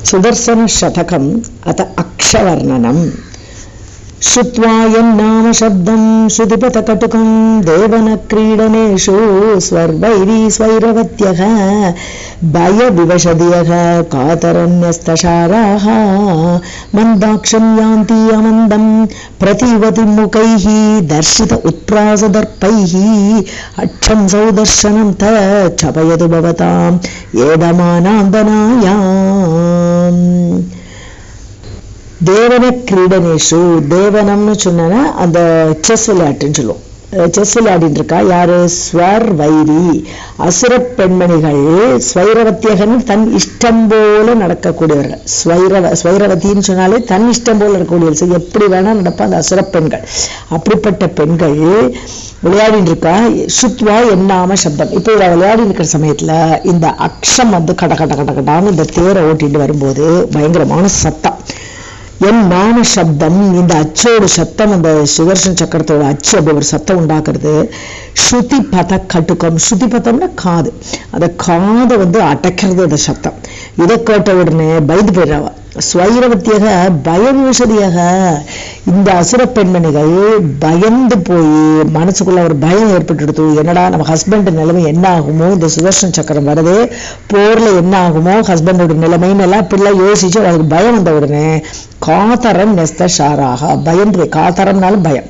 सुदर्शन शतकम अथ अक्षवर्णनम श्रुत्वायं नाम शब्दं श्रुतिपथकटुकं देवन क्रीडनेषु स्वर्वैरी स्वैरवत्यः भयविवशदियः कातरन्यस्तशाराः मन्दाक्षं यान्ति अमन्दं प्रतिवतिमुखैः दर्शित उत्प्रासदर्पैः अक्षं सौदर्शनं तच्छपयतु भवतां ஏதமானாந்தனாயாம். தேவன கிரீடனேஷு, தேவனம்னு சொன்னா அந்த செஸ் விளையாட்டுன்னு சொல்லுவோம். செஸ் விளையாடிட்டு இருக்கா யாரு? ஸ்வர் வைரி அசுர பெண்மணிகள். ஸ்வைரவத்தியகன் தன் இஷ்டம் போல நடக்கக்கூடியவர்கள். ஸ்வைரவத்தின்னு சொன்னாலே தன் இஷ்டம் போல இருக்கக்கூடியவர்கள், எப்படி வேணா நடப்பா அந்த அசுர பெண்கள். அப்படிப்பட்ட பெண்கள் விளையாடிட்டு இருக்கா. சுத்வா என்னாம சப்தம். இப்போ இவ விளையாடி இருக்கிற சமயத்துல இந்த அக்ஷம் கட கட கட கடான்னு இந்த தேரை ஓட்டிட்டு வரும்போது பயங்கரமான சத்தம். என் நாம சப்தம், இந்த அச்சோடு சத்தம், அந்த சுதர்சன சக்கரத்தோட அச்சு அப்படி ஒரு சத்தம் உண்டாக்குறது. ஸ்ருதி பத கட்டுக்கம். ஸ்ருதி பதம்னா காது, அந்த காதை அடைக்கிறது அந்த சத்தம். இதை கேட்ட உடனே பயந்து போயிடுறாவா. ஸ்வைரவத்தியாக பயவிஷதியாக, இந்த அசுர பெண்மணிகள் பயந்து போய் மனசுக்குள்ள ஒரு பயம் ஏற்பட்டு, என்னடா நம்ம ஹஸ்பண்ட் நிலைமை என்ன ஆகுமோ, இந்த சுதர்சன சக்கரம் வரதே போர்ல என்ன ஆகுமோ ஹஸ்பண்டோட நிலைமைன்னு எல்லாம் இப்படிலாம் யோசிச்சு அவருக்கு பயம் வந்த உடனே காத்தரம் நெஸ்த ஷாராக, பயந்து காத்தரம்னாலும் பயம்.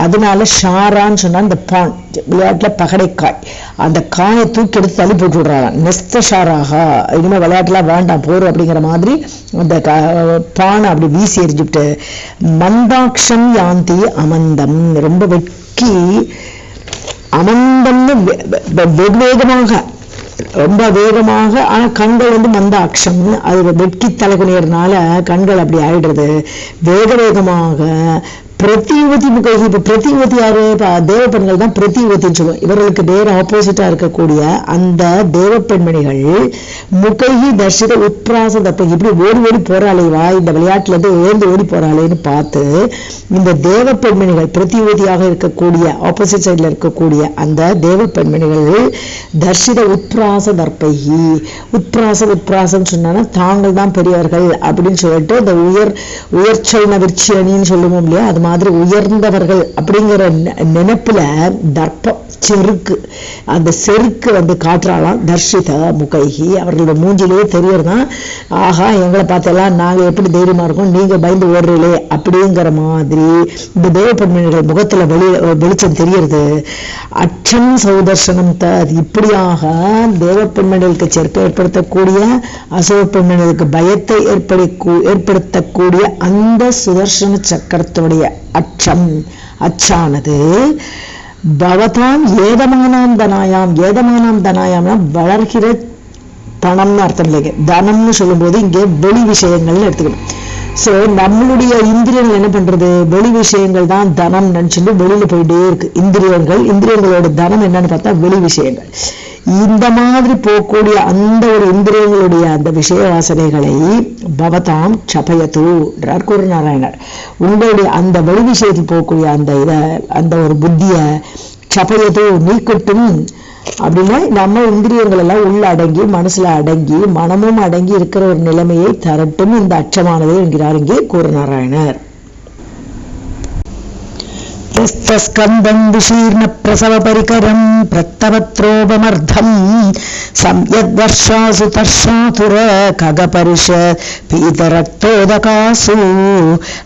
அதனால ஷாரான்னு சொன்னா இந்த பான் விளையாட்டுல பகடைக்காய், அந்த காயை தூக்கி எடுத்து தள்ளி போட்டு விடுறாங்க. நெஸ்த ஷாராக, இனிமே விளையாட்டுலாம் வேண்டாம் போர் அப்படிங்கிற மாதிரி அந்த பானை அப்படி வீசி எரிஞ்சுட்டு, மந்தாட்சம் யாந்தி அமந்தம், ரொம்ப வெட்கி அமந்தம்னு வேகமாக, ரொம்ப வேகமாக. ஆனா கண்கள் மந்தாட்சம், அது வெட்கி தலைகுனியறதுனால கண்கள் அப்படி ஆயிடுறது. வேக வேகமாக பிரதிவதி முகை. இப்ப பிரதிவதி யாரு? தேவ பெண்கள் தான் பிரதிவதின்னு சொல்லுவோம். இவர்களுக்கு நேர ஆப்போசிட்டா இருக்கக்கூடிய அந்த தேவ பெண்மணிகள் முகைகி தர்ஷித உட்பிராச தப்ப, இப்படி ஓடி ஓடி போறாளேவா, இந்த விளையாட்டுல இருந்து ஏந்து ஓடி போறாளேன்னு பார்த்து இந்த தேவ பெண்மணிகள் பிரதிவதியாக இருக்கக்கூடிய ஆப்போசிட் சைட்ல இருக்கக்கூடிய அந்த தேவ பெண்மணிகள் தர்ஷித உட்பிராச தர்ப்பைகி, உட்பிராசம் சொன்னா தாங்கள் தான் பெரியவர்கள் அப்படின்னு சொல்லிட்டு இந்த உயர்ச்சைன விற்சி அணின்னு சொல்லுவோம் இல்லையா, அது மாதிரி உயர்ந்தவர்கள் அப்படிங்கிற நினைப்புல தர்ப்பம் செருக்கு, அந்த செருக்கு காற்றாலாம். தர்ஷித முகைகி, அவர்களோட மூஞ்சிலேயே தெரியறதான், ஆஹா எங்களை பார்த்தெல்லாம் நாங்க எப்படி தைரியமா இருக்கோம், நீங்க பயந்து ஓடுறீங்களே அப்படிங்கிற மாதிரி இந்த தேவ பெண்மணிகள் முகத்துல வெளிச்சம் தெரியறது. அச்சம் சௌதர்சனம் அது இப்படியாக தேவ பெண்மணிகளுக்கு செருக்க ஏற்படுத்தக்கூடிய அசுர பெண்மணிகளுக்கு பயத்தை ஏற்படுத்தக்கூடிய அந்த சுதர்சன சக்கரத்துடைய அச்சானது பவதாம் ஏதமானாம் தனாயாம். ஏதமானாம் தனாயாம்னா வளர்கிற பணம்னு அர்த்தம் இல்லைங்க, தனம்னு சொல்லும் போது இங்கே வெளி விஷயங்கள்னு எடுத்துக்கணும். சோ நம்மளுடைய இந்திரியங்கள் என்ன பண்றது, வெளி விஷயங்கள் தான் தனம் நினைச்சுட்டு வெளியில போயிட்டே இருக்கு. இந்திரியங்களோட தனம் என்னன்னு பார்த்தா வெளி விஷயங்கள். இந்த மாதிரி போகக்கூடிய அந்த ஒரு இந்திரியங்களுடைய அந்த விஷய வாசனைகளை பவதாம் சபயத்து கூறுநாராயணர், உங்களுடைய அந்த வெளி விஷயத்தில் போகக்கூடிய அந்த ஒரு புத்திய சபயத்து நீக்கட்டும். அப்படின்னா நம்ம இந்திரியங்கள் எல்லாம் உள்ள அடங்கி மனசுல அடங்கி மனமும் அடங்கி இருக்கிற ஒரு நிலைமையை தரட்டும் இந்த அச்சமானது என்கிறார் இங்கே கூறுநாராயணர். ஸ்கந்தம் விஷீர்ண பிரசவ பரிகரம் பிரத்தவத்ரோபமர்த்தம் சம்யத்வர்ஷாசு தர்ஷாதுர ககபரிஷ பீதரக்தோதகாசு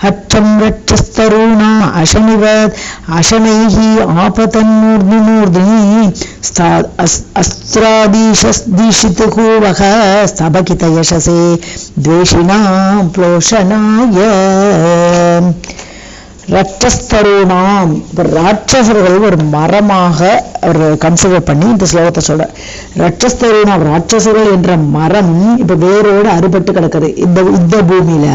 அச்சம் ரட்சஸ்தருணா அசனிவத் அசனைஹி ஆபதன்மூர்திமூர்தினி அஸ்திராதீஷதீஷிதுகு வக ஸ்தபகித யசசே துவேஷினாம் ப்ளோஷனாய. ரட்சஸ்தருணாம், ராட்சசர்கள் ஒரு மரமாக ஒரு கன்சிடர் பண்ணி இந்த ஸ்லோகத்தை சொல்ற. ரட்சஸ்தருணாம், ராட்சசர்கள் என்ற மரம் இப்ப வேரோடு அறுபட்டு கிடக்குது இந்த பூமியில.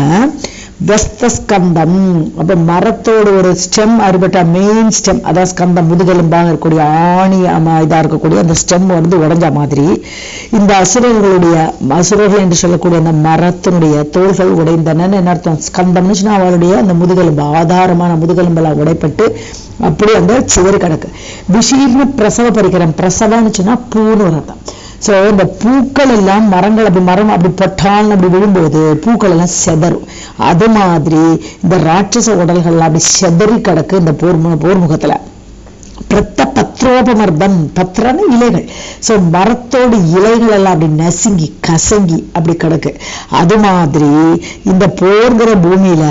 வெஸ்தஸ்கந்தம், அப்ப மரத்தோட ஒரு ஸ்டெம் அறுபட்டா, மெயின் ஸ்டெம், அதான் ஸ்கந்தம், முதுகெலும்பாக இருக்கக்கூடிய ஆணி இதா இருக்கக்கூடிய அந்த ஸ்டெம் உடைஞ்ச மாதிரி இந்த அசுரர்கள் என்று சொல்லக்கூடிய அந்த மரத்தினுடைய தோள்கள் உடைந்தன. என்ன அர்த்தம்? ஸ்கந்தம்னு சொன்னா அவளுடைய அந்த முதுகெலும்பு, ஆதாரமான முதுகெலும்பெல்லாம் உடைப்பட்டு அப்படி அந்த சுவர் கிடக்கு. விஷீர்ண பிரசவ பரிகரம், பிரசவன்னு சொன்னா பூன்னு ஒரு அர்த்தம். ஸோ இந்த பூக்கள் எல்லாம் மரங்கள் அப்படி மரம் அப்படி பட்டால்னு அப்படி விழும்போது பூக்கள் எல்லாம் செதறும். அது மாதிரி இந்த ராட்சச உடல்கள் அப்படி செதறி கிடக்கு இந்த போர்முகத்துல. பிரத்த பத்ரோபமர்தம், பத்திரன்னு இலைகள். ஸோ மரத்தோட இலைகள் எல்லாம் அப்படி நசுங்கி கசங்கி அப்படி கிடக்கு. அது மாதிரி இந்த போர்கிற பூமியில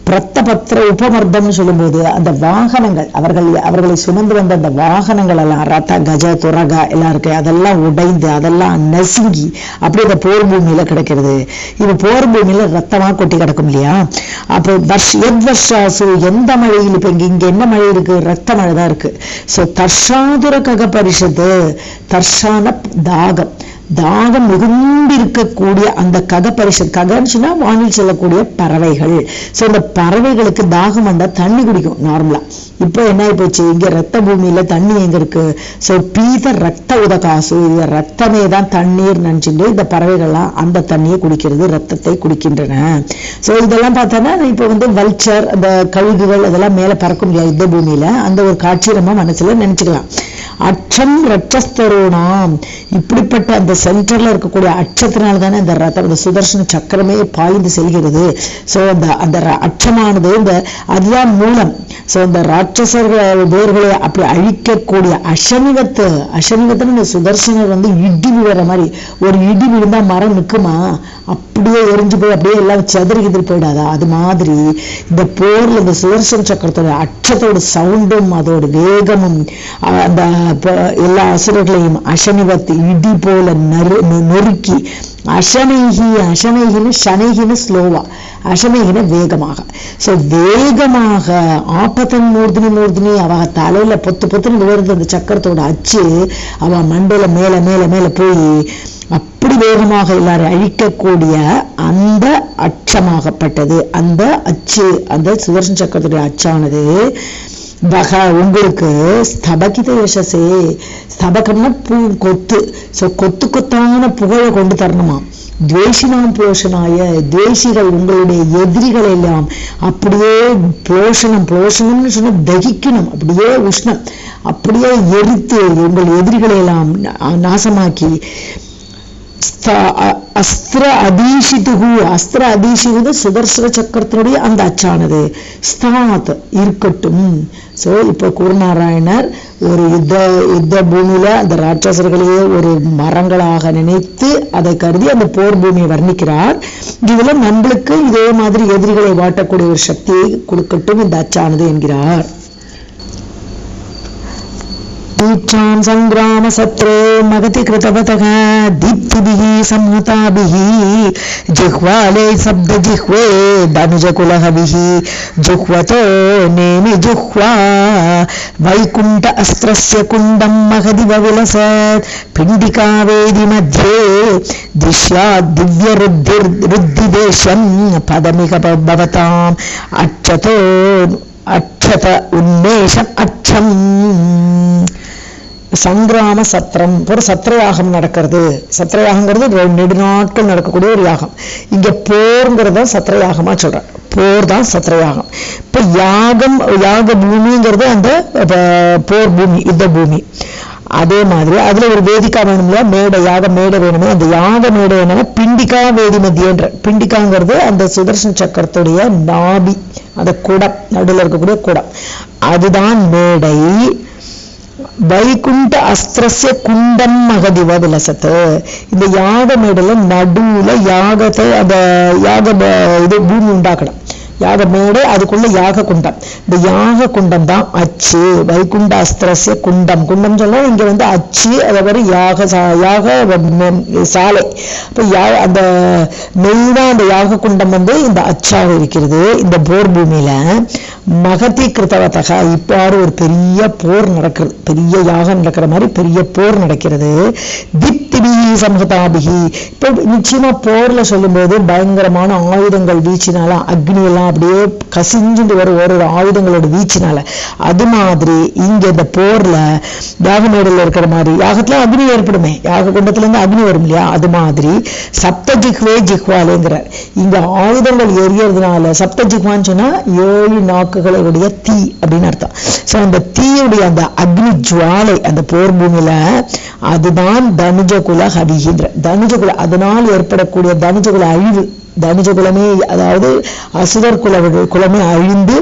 பிரத்த பத்திர உபமர்தம்னு சொல்லும்போது அந்த வாகனங்கள், அவர்களை சுமந்து வந்த அந்த வாகனங்கள் எல்லாம் ரத கஜ துரகா எல்லாம் இருக்கு, அதெல்லாம் உடைந்து அதெல்லாம் நசுங்கி அப்படி இந்த போர் பூமியில கிடைக்கிறது. இது போர் பூமியில ரத்தமா கொட்டி கிடக்கும் இல்லையா. அப்போ வர்ஷாசு, எந்த மழையில் இப்ப இங்க என்ன மழை இருக்கு? ரத்த மழை தான் இருக்கு. ஸோ தர்ஷாதுர கக பரிஷத்து, தர்ஷான தாகம், தாகம் மிகுந்து இருக்கக்கூடிய அந்த கக பரிஷத். ககன்னு சொன்னா வானில் செல்லக்கூடிய பறவைகள். ஸோ இந்த பறவைகளுக்கு தாகம் வந்தா தண்ணி குடிக்கும் நார்மலா. இப்போ என்ன போச்சு, இங்க ரத்த பூமியில தண்ணி எங்க இருக்கு? ஸோ பீத ரத்த உதகாசு, இது ரத்தமே தான் தண்ணீர் நினைச்சுட்டு இந்த பறவைகள்லாம் அந்த தண்ணியை குடிக்கிறது, ரத்தத்தை குடிக்கின்றன. ஸோ இதெல்லாம் பார்த்தோன்னா இப்போ வல்ச்சர், அந்த கழுகுகள் அதெல்லாம் மேல பறக்க முடியாது யுத்த பூமியில. அந்த ஒரு காட்சி நம்ம மனசுல நினைச்சுக்கலாம். அச்சம் ரட்சஸ்தரோணாம், இப்படிப்பட்ட அந்த சென்டர்ல இருக்கக்கூடிய அச்சத்தினால தானே இந்த ரத்தம், இந்த சுதர்சன சக்கரமே பாய்ந்து செல்கிறது. ஸோ அந்த அச்சமானது அதுதான் மூலம். ஸோ இந்த ராட்சசர்கள் வேர்களை அப்படி அழிக்கக்கூடிய அசனிவத்துன்னு இந்த சுதர்சனர் இடி விழுற மாதிரி, ஒரு இடி விழுந்தா மரம் நிற்குமா? அப்படியே எரிஞ்சு போய் அப்படியே எல்லாம் செதறிக்கிட்டு போயிடாதா? அது மாதிரி இந்த போர்ல இந்த சுதர்சன சக்கரத்தோட அச்சத்தோட சவுண்டும் அதோட வேகமும் அந்த எல்லா அசுரர்களையும் அசனிவத்து இடி போல நொறுக்கி, அசனைகின்னு சனைகின்னு ஸ்லோவா, அசனைகின வேகமாக. ஸோ வேகமாக ஆபத்தன் மூர்த்தினி அவ தலையில பொத்துன்னு விழுந்து அந்த சக்கரத்தோட அச்சு அவ மண்டையில மேல மேல மேல போய் அப்படி வேகமாக எல்லாரும் அழிக்கக்கூடிய அந்த அச்சமாகப்பட்டது, அந்த அச்சு, அந்த சுதர்சன சக்கரத்துடைய அச்சானது உங்களுக்கு ஸ்தபகித யசசே, ஸ்தபகம்னா பூ கொத்து. ஸோ கொத்து கொத்தான புகழை கொண்டு தரணுமா. துவேஷினாம் புரோஷனாய, துவேஷிகள் உங்களுடைய எதிரிகள் எல்லாம் அப்படியே புரோஷனம்னு சொன்னா தகிக்கணும், அப்படியே உஷ்ணம், அப்படியே எரித்து உங்கள் எதிரிகளை எல்லாம் நாசமாக்கி. அஸ்திர அதீஷிது சுதர்சன சக்கரத்தினுடைய அந்த அச்சானது ஸ்தாத் இருக்கட்டும். ஸோ இப்போ குருநாராயணர் ஒரு யுத்த பூமியில அந்த ராட்சசர்களையே ஒரு மரங்களாக நினைத்து அதை கருதி அந்த போர் பூமியை வர்ணிக்கிறார். இதுல நம்மளுக்கு இதே மாதிரி எதிரிகளை வாட்டக்கூடிய ஒரு சக்தியை கொடுக்கட்டும் இந்த அச்சானது என்கிறார். दीक्षां संग्राम सत्रे मगति कृतवतः दीप्तिभिः संहताभिः जिह्वाले शब्द जिह्वे धनुजकुलहभिः जुह्वतो नेमि जुह्वा वैकुण्ठ अस्त्रस्य कुण्डं महदिव विलसत् पिण्डिका वेदि मध्ये दिश्यात् दिव्यरुद्धिदेशं पदमिह भवताम् अक्षत उन्मेषम् अक्षम्. சங்கிராம சத்திரம், ஒரு சத்திரயாகம் நடக்கிறது. சத்திரயாகங்கிறது நெடுநாட்கள் நடக்கக்கூடிய ஒரு யாகம். இங்க போர்ங்கிறத சத்திரயாகமா சொல்றேன். போர் தான் சத்திரயாகம். இப்ப யாக பூமிங்கிறது அந்த போர் பூமி, யுத்த பூமி. அதே மாதிரி அதுல ஒரு வேதிக்கா வேணும் இல்லையா, யாக மேடை வேணுமே. அந்த யாக மேடை என்னன்னா பிண்டிகா வேதி மத்தியன்ற, பிண்டிகாங்கிறது அந்த சுதர்சன சக்கரத்துடைய நாபி, அந்த குடம், நடுவில் இருக்கக்கூடிய குடம், அதுதான் மேடை. வைகுண்ட அஸ்திரஸ்ய குண்டம் மகதிவ விலசத்து, இந்த யாக மேடையில நடுவுல யாகத்தை அந்த இது பூமி உண்டாக்கணும். யாக மேடை, அதுக்குள்ள யாக குண்டம். இந்த யாக குண்டம் தான் அச்சு. வைகுண்ட அஸ்திரஸ்ய குண்டம், குண்டம் சொன்னா இங்க அச்சு, அதே மாதிரி யாக சாலை. இப்ப அந்த மெயினா அந்த யாக குண்டம் இந்த அச்சாக இருக்கிறது. இந்த போர் பூமியில மகதி கிருத்தவதக, இப்பாறு ஒரு பெரிய போர் நடக்கிறது, பெரிய யாகம் நடக்கிற மாதிரி பெரிய போர் நடக்கிறது. திப்திபிஹி சம்ஹதாபிஹி, இப்போ நிச்சயமா போர்ல சொல்லும் போது பயங்கரமான ஆயுதங்கள் வீச்சினால, அக்னி எல்லாம் அப்படியே கசிஞ்சுட்டு வரும் ஒரு ஆயுதங்களோட வீச்சினால. அது மாதிரி இங்க இந்த போர்ல யாக மேடையில் இருக்கிற மாதிரி, யாகத்துல அக்னி ஏற்படுமே, யாக குண்டத்துல இருந்து அக்னி வரும் இல்லையா, அது மாதிரி சப்த ஜிஹ்வே ஜிஹ்வாலேங்கிறார். இங்க ஆயுதங்கள் எரியறதுனால, சப்த ஜிஹ்வான்னு சொன்னா 7 நாக்குகளுடைய தீ அப்படின்னு அர்த்தம். சோ அந்த தீயுடைய அந்த அக்னி ஜுவாலை அந்த போர் பூமியில, அதுதான் தனுஜ குல ஹவிகின்ற தனுஜகுல, அதனால் ஏற்படக்கூடிய தனுஜகுல அழிவு, தனுஜகுலமே அதாவது அசுரர் குலமே அழிந்து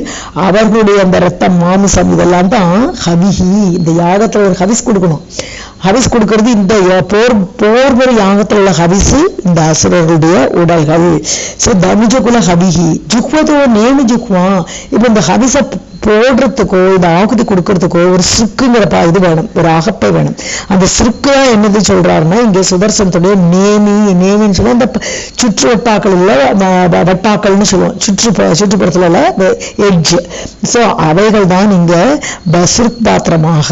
அவர்களுடைய அந்த ரத்தம் மாமிசம் இதெல்லாம் தான் ஹவிஹி. இந்த யாகத்துல ஒரு ஹவிஸ் கொடுக்கணும். ஹவிஸ் கொடுக்கறது இந்த போர்வர யாகத்தில் உள்ள ஹவிசு இந்த அசுரர்களுடைய உடல்கள். ஸோ தனுஜகுல ஹவிஹி ஜுக்வதோ நேமி ஜுக்வா. இப்போ இந்த ஹவிசை போடுறதுக்கோ இந்த ஆகுதி கொடுக்கறதுக்கோ ஒரு சிறுக்குங்கிற இது வேணும், ஒரு அகப்பை வேணும். அந்த சிறுக்கு தான் என்னது சொல்றாருன்னா இங்கே சுதர்சனத்துடைய நேமின்னு சொல்லுவோம். இந்த சுற்று வட்டாக்கள் உள்ள வட்டாக்கள்னு சொல்லுவோம், சுற்றுப்புறத்துல உள்ள எட்ஜ். ஸோ அவைகள் தான் இங்க சிறுக் பாத்திரமாக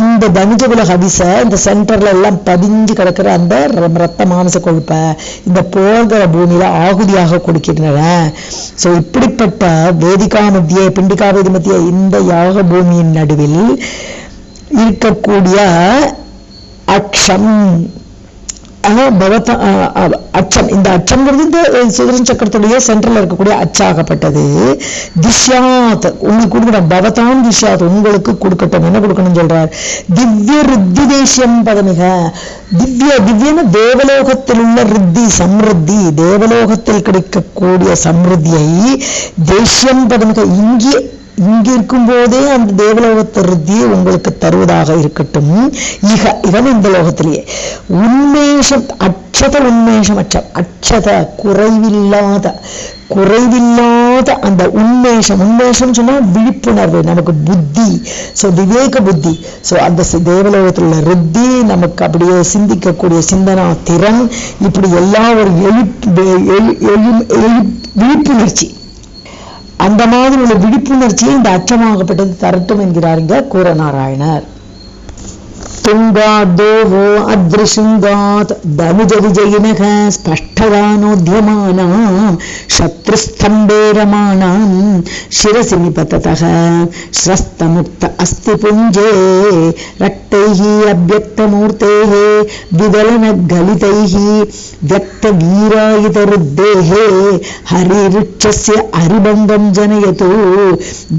இந்த தனுஜகுல ஹவிச இந்த சென்டர்ல எல்லாம் பதிஞ்சு கிடக்கிற அந்த ரத்த மாமிச கொழுப்ப இந்த போகிற பூமியில ஆகுதியாக கொடுக்கின்றன. ஸோ இப்படிப்பட்ட வேதிகா மத்திய பிண்டிகா வேதி மத்திய இந்த யாக பூமியின் நடுவில் இருக்கக்கூடிய அக்ஷம், அச்சம், இந்த அச்சம்ங்கிறது இந்த சுதர்சன சக்கரத்துடைய சென்ட்ரல் இருக்கக்கூடிய அச்சாகப்பட்டது. திஷ்யாத் உங்களுக்கு கொடுக்கணும், பவதாம் திஷ்யாத் உங்களுக்கு கொடுக்கட்டும். என்ன கொடுக்கணும் சொல்றார்? திவ்ய ருத்தி தேசியம் பதமிக. திவ்யன தேவலோகத்தில் உள்ள ருத்தி சம்ருத்தி, தேவலோகத்தில் கிடைக்கக்கூடிய சம்ருத்தியை தேசியம் பதமிக இங்க இருக்கும் போதே அந்த தேவலோகத்தை ருத்தியை உங்களுக்கு தருவதாக இருக்கட்டும். இவன் இந்த லோகத்திலேயே உன்மேஷம் அச்சத உன்மேஷம் அச்சத குறைவில்லாத அந்த உன்மேஷம் சொன்னா விழிப்புணர்வு, நமக்கு புத்தி, ஸோ விவேக புத்தி. ஸோ அந்த தேவலோகத்தில் உள்ள ருத்தி நமக்கு அப்படியே சிந்திக்கக்கூடிய சிந்தனா திறன், இப்படி எல்லா ஒரு விழிப்புணர்ச்சி, அந்த மாதிரி உள்ள விழிப்புணர்ச்சியை இந்த அச்சமாகப்பட்டது தரட்டும் என்கிறார் இங்க கூரநாராயணர். துங்காதோஹோ அத்ரிசுங்காத் தனுஜ விஜயினக ஸ்பஷ்டதானோத்யமானாம் சத்ருஸ்தம்பேரமானாம் சிரசி நிபத்ததः ஸ்ரஸ்தமுக்த அஸ்தி புஞ்சே ரக்தைஹி அவ்யக்தமூர்த்தேஹ விதலன கலிதைஹ व्यक्त वीरायित रुद्धेः हरिरुच्छस्य हरिबंधं जनयतु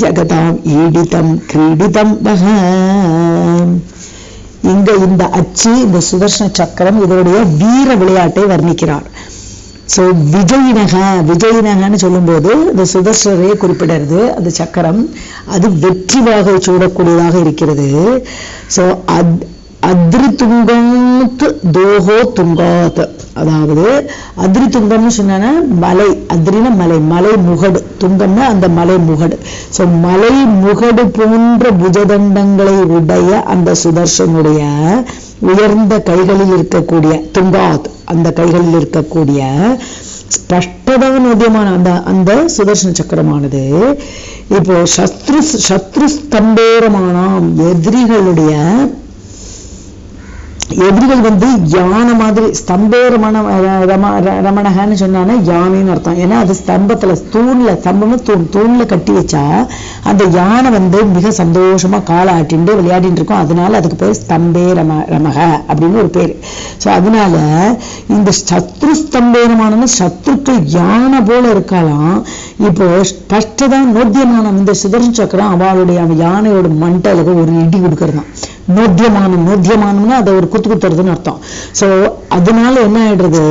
जगताम् ईडितं क्रीडितं वह. இங்க இந்த அச்சு, இந்த சுதர்சன சக்கரம் இதனுடைய வீர விளையாட்டை வர்ணிக்கிறார். ஸோ விஜயினகன்னு சொல்லும்போது இந்த சுதர்சனரை குறிப்பிடுறது. அந்த சக்கரம் அது வெற்றி வாகை சூடக்கூடியதாக இருக்கிறது. ஸோ அத்ரி துங்காத் தோஹோ துங்காத், அதாவது அத்ரி துங்கம்னு சொன்னா மலை, அத்ரின மலை முகடு, துங்கம்னா அந்த மலை முகடு. ஸோ மலை முகடு போன்ற புஜதண்டங்களை உடைய அந்த சுதர்சனுடைய உயர்ந்த கைகளில் இருக்கக்கூடிய துங்காத், அந்த கைகளில் இருக்கக்கூடிய ஸ்பஷ்டதான் உதயமான அந்த சுதர்சன சக்கரமானது இப்போ சத்ரு ஸ்தம்பேரமானாம் எதிரிகள் வந்து யானை மாதிரி ஸ்தம்பேரமான ரமணகன்னு சொன்னானே யானைன்னு அர்த்தம். ஏன்னா அது ஸ்தம்பத்துல தூண்ல கட்டி வச்சா அந்த யானை வந்து மிக சந்தோஷமா காலை ஆட்டிண்டு விளையாடிட்டு இருக்கும். அதனால அதுக்கு பேர் ஸ்தம்பே ரமக அப்படின்னு ஒரு பேரு. ஸோ அதனால இந்த சத்ரு ஸ்தம்பேரமான சத்ருக்கள் யானை போல இருக்கலாம். இப்போ ஸ்பஷ்டதான் நோத்தியமானம், இந்த சுதர்சன சக்கரம் அவளுடைய யானையோட மண்டலுக்கு ஒரு இடி கொடுக்கறதான் நோத்தியமானம்னா அதை ஒரு குத்துறதுன்னு அர்த்தம். ஸோ அதனால என்ன ஆயிடுறது,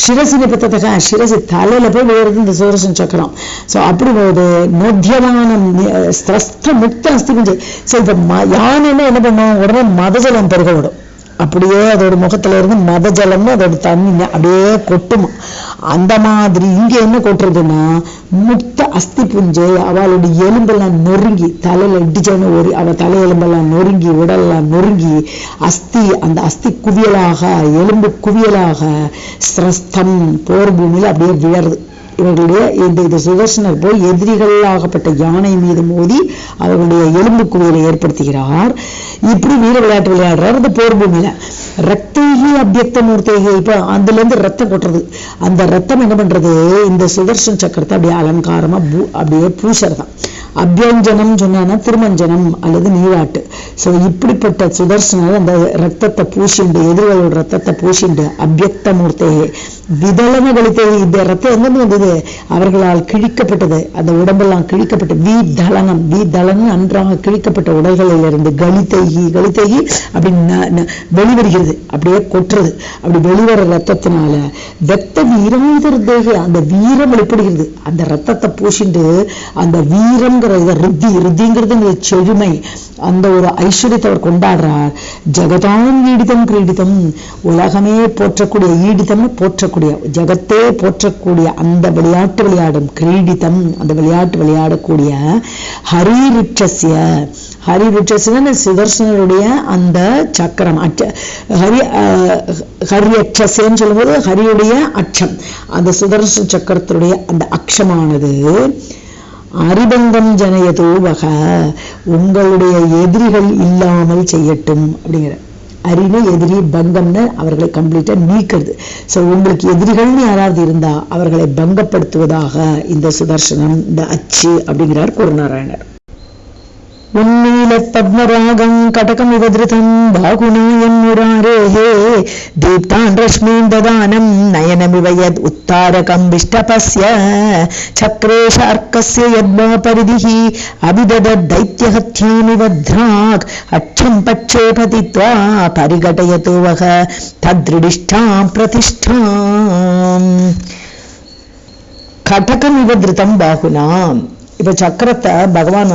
சிரசி நிபத்ததக சிரசி தலையில போய் விழுறது இந்த சுதர்சன சக்கரம். ஸோ அப்படி போது நோத்தியமானம் ஸ்திரஸ்த முக்த அஸ்தி புஞ்சை. ஸோ இப்ப யானைன்னா என்ன பண்ணும், உடனே மதஜலம் பெருக விடும். அப்படியே அதோட முகத்துல இருந்து மதஜலம்னு அதோட தண்ணி அப்படியே கொட்டுமா. அந்த மாதிரி இங்க என்ன கொட்டுறதுன்னா முக்த அஸ்தி புஞ்சை, அவளுடைய எலும்பெல்லாம் நொறுங்கி தலையில இடிச்சோன்னு அவ தலை எலும்பெல்லாம் நொறுங்கி உடலெல்லாம் நொறுங்கி அந்த அஸ்தி குவியலாக எலும்பு குவியலாக ஸ்ரஸ்தம் போர் பூமியில அப்படியே விழருது. இவர்களுடைய இந்த சுதர்சனர் போய் எதிரிகளாகப்பட்ட யானை மீது மோதி அவர்களுடைய எலும்பு குவியலை ஏற்படுத்துகிறார். இப்படி வீர விளையாட்டு விளையாடுறார் இந்த போர் பூமியில. ரத்தேகி அவ்யக்த மூர்த்தேகி, இப்ப அதுல இருந்து ரத்தம் கொட்டுறது. அந்த ரத்தம் என்ன பண்றது, இந்த சுதர்சன சக்கரத்தை அப்படியே அலங்காரமா அப்படியே பூசறதான். அபியஞ்சனம் சொன்னா திருமஞ்சனம் அல்லது நீராட்டு. ஸோ இப்படிப்பட்ட சுதர்சனர் அந்த ரத்தத்தை பூசிண்டு, எதிரிகளோட ரத்தத்தை பூசிண்டு அவ்யக்த மூர்த்தேகி விதலன கழித்தே. இந்த ரத்தம் எங்கிருந்து வந்தது, என்னது அவர்களால் கிழிக்கப்பட்டது, அந்த உடம்பெல்லாம் கிழிக்கப்பட்ட வீதளனம் நன்றாக கிழிக்கப்பட்ட உடல்களிலிருந்து கலித்தேகி அப்படி வெளிவருகிறது, அப்படியே கொட்டுறது. அப்படி வெளிவர ரத்தத்தினால வெத்த வீரமிருந்தேகி, அந்த வீரம் வெளிப்படுகிறது. அந்த ரத்தத்தை பூசிண்டு அந்த வீரம்ங்கிற ருத்திங்கிறது செழுமை, அந்த ஒரு ஐஸ்வர்யத்தை அவர் கொண்டாடுறார். ஜெகதாம் ஈடிதம் கிரீடிதம், உலகமே போற்றக்கூடிய, ஈடிதம்னு போற்றக்கூடிய, ஜெகத்தே போற்றக்கூடிய அந்த விளையாட்டு விளையாடும் கிரீடிதம், அந்த விளையாட்டு விளையாடக்கூடிய ஹரிருட்சஸ்ய சுதர்சனருடைய அந்த சக்கரம் ஹரியட்சஸ்யன்னு சொல்லும்போது ஹரியுடைய அட்சம், அந்த சுதர்சன சக்கரத்துடைய அந்த அக்ஷமானது அரிபங்கம் ஜனயதோ வக, உங்களுடைய எதிரிகள் இல்லாமல் செய்யட்டும் அப்படிங்கிற. அரின எதிரி, பங்கம்னு அவர்களை கம்ப்ளீட்டா நீக்கிறது. ஸோ உங்களுக்கு எதிரிகள்னு யாராவது இருந்தா அவர்களை பங்கப்படுத்துவதாக இந்த சுதர்சனம், இந்த அச்சு அப்படிங்கிறார் குருநாராயணர். உன்னீலத் பத்மராகம் கடகம் விவதிருதம் பாகுநாயம் முராரேஹே தீப்தான் ரஷ்மீம் ததானம் நயனமிவயத் உத்தாரகம் விஷ்டபஸ்ய சக்ரேஷ அர்க்கஸ்ய யத்மா பரிதிஹி அபிததத் தைத்யஹத்யாமிவ த்ராக் அட்சம் பட்சே பதித்வா பரிகடயதோ வக தத்ரிடிஷ்டாம் பிரதிஷ்டாம். கடகம் விவதிருதம் பாகுனாம். இப்ப சக்கரத்தை பகவான்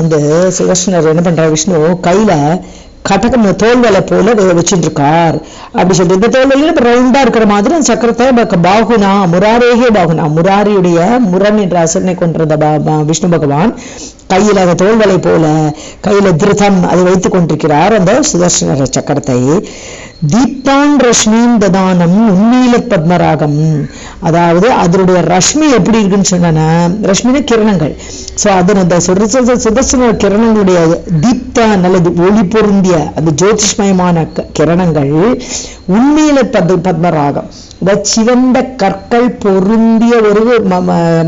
சுதர்சனர் என்ன பண்றார், விஷ்ணு கையில கடகம் தோல்வலை போல வச்சுட்டு இருக்கார். அப்படி சொல்லிட்டு இந்த தோல்வலையில இப்ப ரவுண்டா இருக்கிற மாதிரி அந்த சக்கரத்தை பாகுனா முராரேகே பாகுனா, முராரியுடைய முரண் என்ற அசுரனை கொண்டிருந்த விஷ்ணு பகவான் கையில அந்த தோல்வலை போல கையில திருதம் அதை வைத்துக் கொண்டிருக்கிறார் அந்த சுதர்சன சக்கரத்தை. தீப்தான் ரஷ்மீம் ததானம் உன்னீல பத்மராகம், அதாவது அதனுடைய ரஷ்மி எப்படி இருக்குன்னு சொன்னா, ரஷ்மின கிரணங்கள். ஸோ அது அந்த சுதர்சன கிரணங்களுடைய தீப்தான் அல்லது ஒளி பொருந்திய அந்த ஜோதிஷ்மயமான கிரணங்கள் உன்னீல பத்மராகம், சிவந்த கற்கள் பொருந்திய ஒரு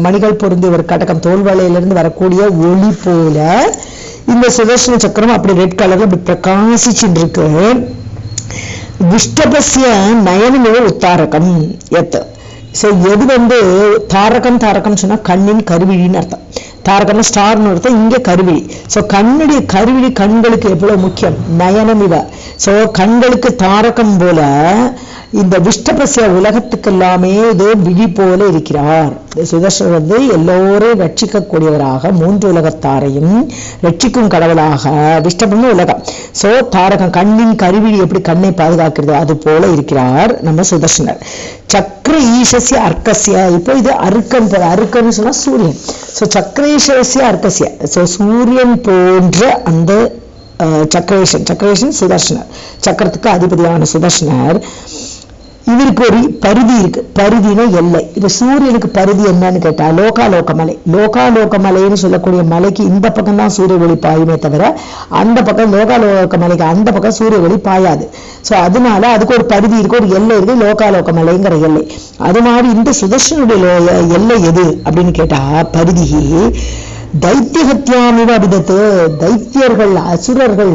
மணிகள் பொருந்திய ஒரு கடகம் தோல்வலையிலிருந்து வரக்கூடிய ஒளி போல இந்த சுதர்சன சக்கரம் அப்படி ரெட் கலர்ல அப்படி பிரகாசிச்சுட்டு இருக்கு. விஷ்டபஸ்ய நயனமிவ உத்தாரகம் எத். ஸோ எது தாரகம் சொன்னா கண்ணின் கருவிழின்னு அர்த்தம். தாரகம்னா ஸ்டார்னு அர்த்தம், இங்கே கருவிழி. ஸோ கண்ணுடைய கருவிழி கண்களுக்கு எவ்வளவு முக்கியம், நயனம் இவ. ஸோ கண்களுக்கு தாரகம் போல இந்த விஷ்டபஸ்ய உலகத்துக்கு எல்லாமே இது விழி போல இருக்கிறார். சுதர்சனர் எல்லோரும் ரட்சிக்கக்கூடியவராக, மூன்று உலகத்தாரையும் ரட்சிக்கும் கடவுளாக, விஷ்டபம்னு உலகம். சோ தாரகம் கண்ணின் கருவிழி எப்படி கண்ணை பாதுகாக்கிறது அது போல இருக்கிறார் நம்ம சுதர்சனர். சக்கர ஈசஸ்ய அர்க்கஸ்ய, இப்போ இது அர்க்கம் போல, அர்க்கம்னு சொன்னா சூரியன். சோ சக்கரேஸ்வரஸ்ய அர்க்கஸ்ய, சோ சூரியன் போன்ற அந்த சக்கரேஷன் சுதர்சனர், சக்கரத்துக்கு அதிபதியான சுதர்சனர். இவருக்கு ஒரு பரிதி இருக்கு, பரிதின எல்லை. இப்ப சூரியனுக்கு பரிதி என்னன்னு கேட்டா லோகாலோக மலை. லோகாலோக மலைன்னு சொல்லக்கூடிய மலைக்கு இந்த பக்கம் தான் சூரிய ஒளி பாயுமே தவிர அந்த பக்கம் லோகாலோக மலைக்கு அந்த பக்கம் சூரிய ஒளி பாயாது. ஸோ அதனால அதுக்கு ஒரு பரிதி இருக்கு, ஒரு எல்லை இருக்கு, லோகாலோக மலைங்கிற எல்லை. அது மாதிரி இந்த சுதர்சனுடைய எல்லை எது அப்படின்னு கேட்டா பரிதி தைத்தியஹத்யாமிவ அபிதத்து, தைத்தியர்கள் அசுரர்கள்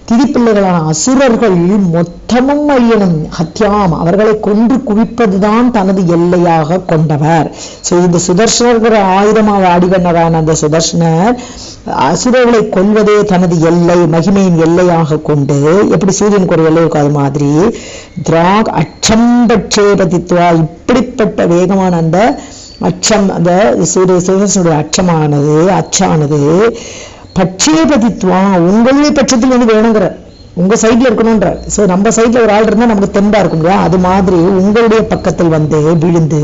திதிப்பிள்ளைகளான அசுரர்கள் மொத்தமும் அழியணும். ஹத்யாம், அவர்களை கொன்று குவிப்பதுதான் தனது எல்லையாக கொண்டவர். ஸோ இந்த சுதர்சனர் ஆயுதமாக ஆடிவண்ணரான அந்த சுதர்சனர் அசுரர்களை கொல்வதே தனது எல்லை, மகிமையின் எல்லையாக கொண்டு, எப்படி சூரியனுக்கு ஒரு எல்லை இருக்கும் அது மாதிரி திராக் அச்சம்பட்சேபதித்வா, இப்படிப்பட்ட வேகமான அந்த அச்சம், அந்த சுதர்சனுடைய அச்சானது பட்சேபதித்வா, உங்களுடைய பட்சத்தில் வேணுங்கிற, உங்க சைட்ல இருக்கணும்ன்ற. சோ நம்ம சைட்ல ஒரு ஆள் இருந்தா நமக்கு தெம்பா இருக்கும் இல்லையா, அது மாதிரி உங்களுடைய பக்கத்தில் விழுந்து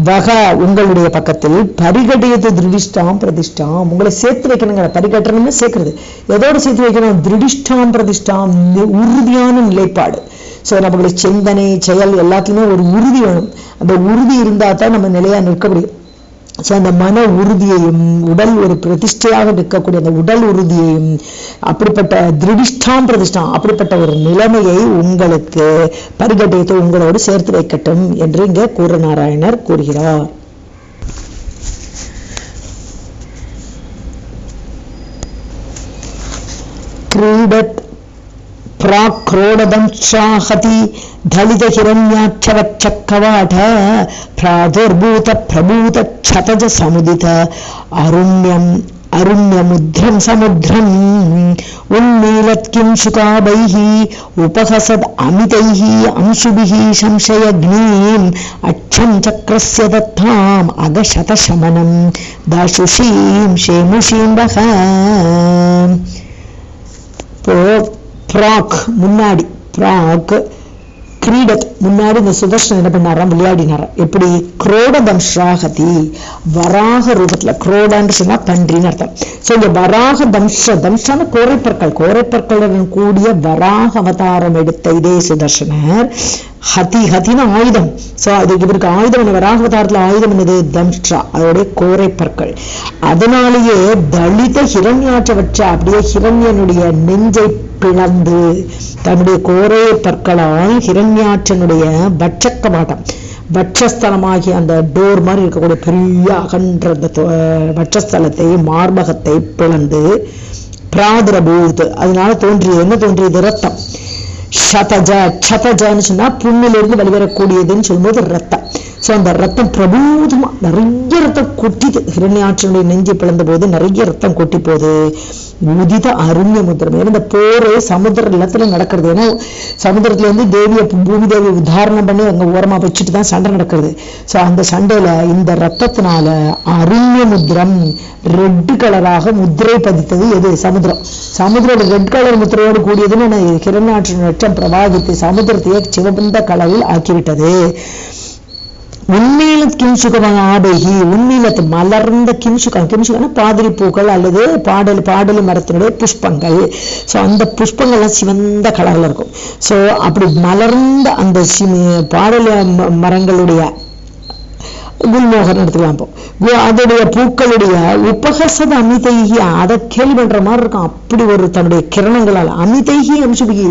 வக, உங்களுடைய பக்கத்தில் பரிகடையது திருடிஷ்டாம் பிரதிஷ்டாம், உங்களை சேர்த்து வைக்கணுங்கிற. பரிகட்டணும்னு சேர்க்கிறது, எதோட சேர்த்து வைக்கணும், திருடிஷ்டாம் பிரதிஷ்டாம், உறுதியான நிலைப்பாடு. ஸோ நம்மளுடைய சிந்தனை செயல் எல்லாத்துலேயுமே ஒரு உறுதி வேணும். அந்த உறுதி இருந்தால் தான் நம்ம நிலையா நிற்க முடியும். ஸோ அந்த மன உறுதியையும் உடல் ஒரு பிரதிஷ்டையாக நிற்கக்கூடிய அந்த உடல் உறுதியையும், அப்படிப்பட்ட திருடிஷ்டாம் பிரதிஷ்டாம், அப்படிப்பட்ட ஒரு நிலைமையை உங்களுக்கு பரிகட்டயத்தை உங்களோடு சேர்த்து வைக்கட்டும் என்று இங்கே கூரநாராயணர் கூறுகிறார். கிரீடத் प्राक्रोडदंशाहति दलित हिरण्याक्षवच्चक्कवाट प्रादुर्भूत प्रभूत क्षतज समुदित अरुण्यमुद्रं समुद्रम् उन्मीलत्किंशुकाभैः उपहसद् अमितैः अंशुभिः संशयग्नीम् अक्षं चक्रस्य दत्ताम् अगशतशमनं दाशुषीं शेमुषीं वः. प्राक् முன்னாடி प्राक् கிரீடத் முன்னாடி இந்த சுதர்ஷன் என்ன பண்ணாராம், விளையாடினாராம். எப்படி? குரோடதம்ஷாகதி, வராக ரூபத்துல. குரோடான்னு சொன்னா பன்றின்னு அர்த்தம். சோ இந்த வராக தம்ஷான கோரைப்பற்கள், கோரைப்பற்களுடன் கூடிய வராக அவதாரம் எடுத்த இதே சுதர்ஷனர் ஹதினா ஆயுதம். சோ அது இவருக்கு ஆயுதம் என்ன? வராக அவதாரத்துல ஆயுதம் என்னது? தம்ஷா, அதோடைய கோரைப்பற்கள். அதனாலேயே தலித ஹிரண்யாற்ற வச்ச அப்படியே ஹிரண்யனுடைய நெஞ்சை பிளந்து தன்னுடைய கோரை பற்களால் ஹிரண்யாற்றனுடைய வட்சக்கவாட்டம், வட்சஸ்தலமாகிய அந்த டோர் மாதிரி இருக்கக்கூடிய பெரிய அகன்ற அந்த வட்சஸ்தலத்தை, மார்பகத்தை பிளந்து பிராதுரபூத், அதனால தோன்றியது என்ன? தோன்றியது ரத்தம். ஷதஜன்னு சொன்னா புண்ணிலிருந்து வெளிவரக்கூடியதுன்னு சொல்லும்போது ரத்தம். சோ அந்த ரத்தம் பிரபூதமா நிறைய ரத்தம் கொட்டிது. ஹிரண்யாற்றனுடைய நெஞ்சை பிளந்த போது நிறைய ரத்தம் கொட்டி போகுது. உதித அருண்ய முத்திரம். ஏன்னா இந்த போரு சமுத்திர நிலத்துல நடக்கிறது. ஏன்னா சமுத்திரத்துல இருந்து தேவியை, பூமி தேவி உதாரணம் பண்ணி அங்க ஓரமா வச்சுட்டு தான் சண்டை நடக்கிறது. சோ அந்த சண்டையில இந்த ரத்தத்தினால அருண்ய முத்திரம், ரெட் கலராக முத்திரை பதித்தது எது? சமுத்திரம். சமுத்திரோட ரெட் கலர் முத்திரையோடு கூடியதுன்னு ஹிரண்யாற்றின் ரத்தம் பிரவாகித்து சமுத்திரத்தையே சிவபந்த கலரில் ஆக்கிவிட்டது. உண்மையில கிம்சுகமாபேகி, உண்மையில மலர்ந்த கிம்சுகான பாதிரி பூக்கள் அல்லது பாடலி மரத்தினுடைய புஷ்பங்கள். சோ அந்த புஷ்பங்கள்லாம் சிவந்த கலர்ல இருக்கும். சோ அப்படி மலர்ந்த அந்த பாடலி மரங்களுடைய குல்மோகன் எடுத்துக்கலாம். அதோடைய பூக்களுடைய உபகசத அமிதைகி, அதை கேள்வி பண்ற மாதிரி இருக்கும். அப்படி ஒரு தன்னுடைய கிரணங்களால் அமிதைகி அம்சுபிகி,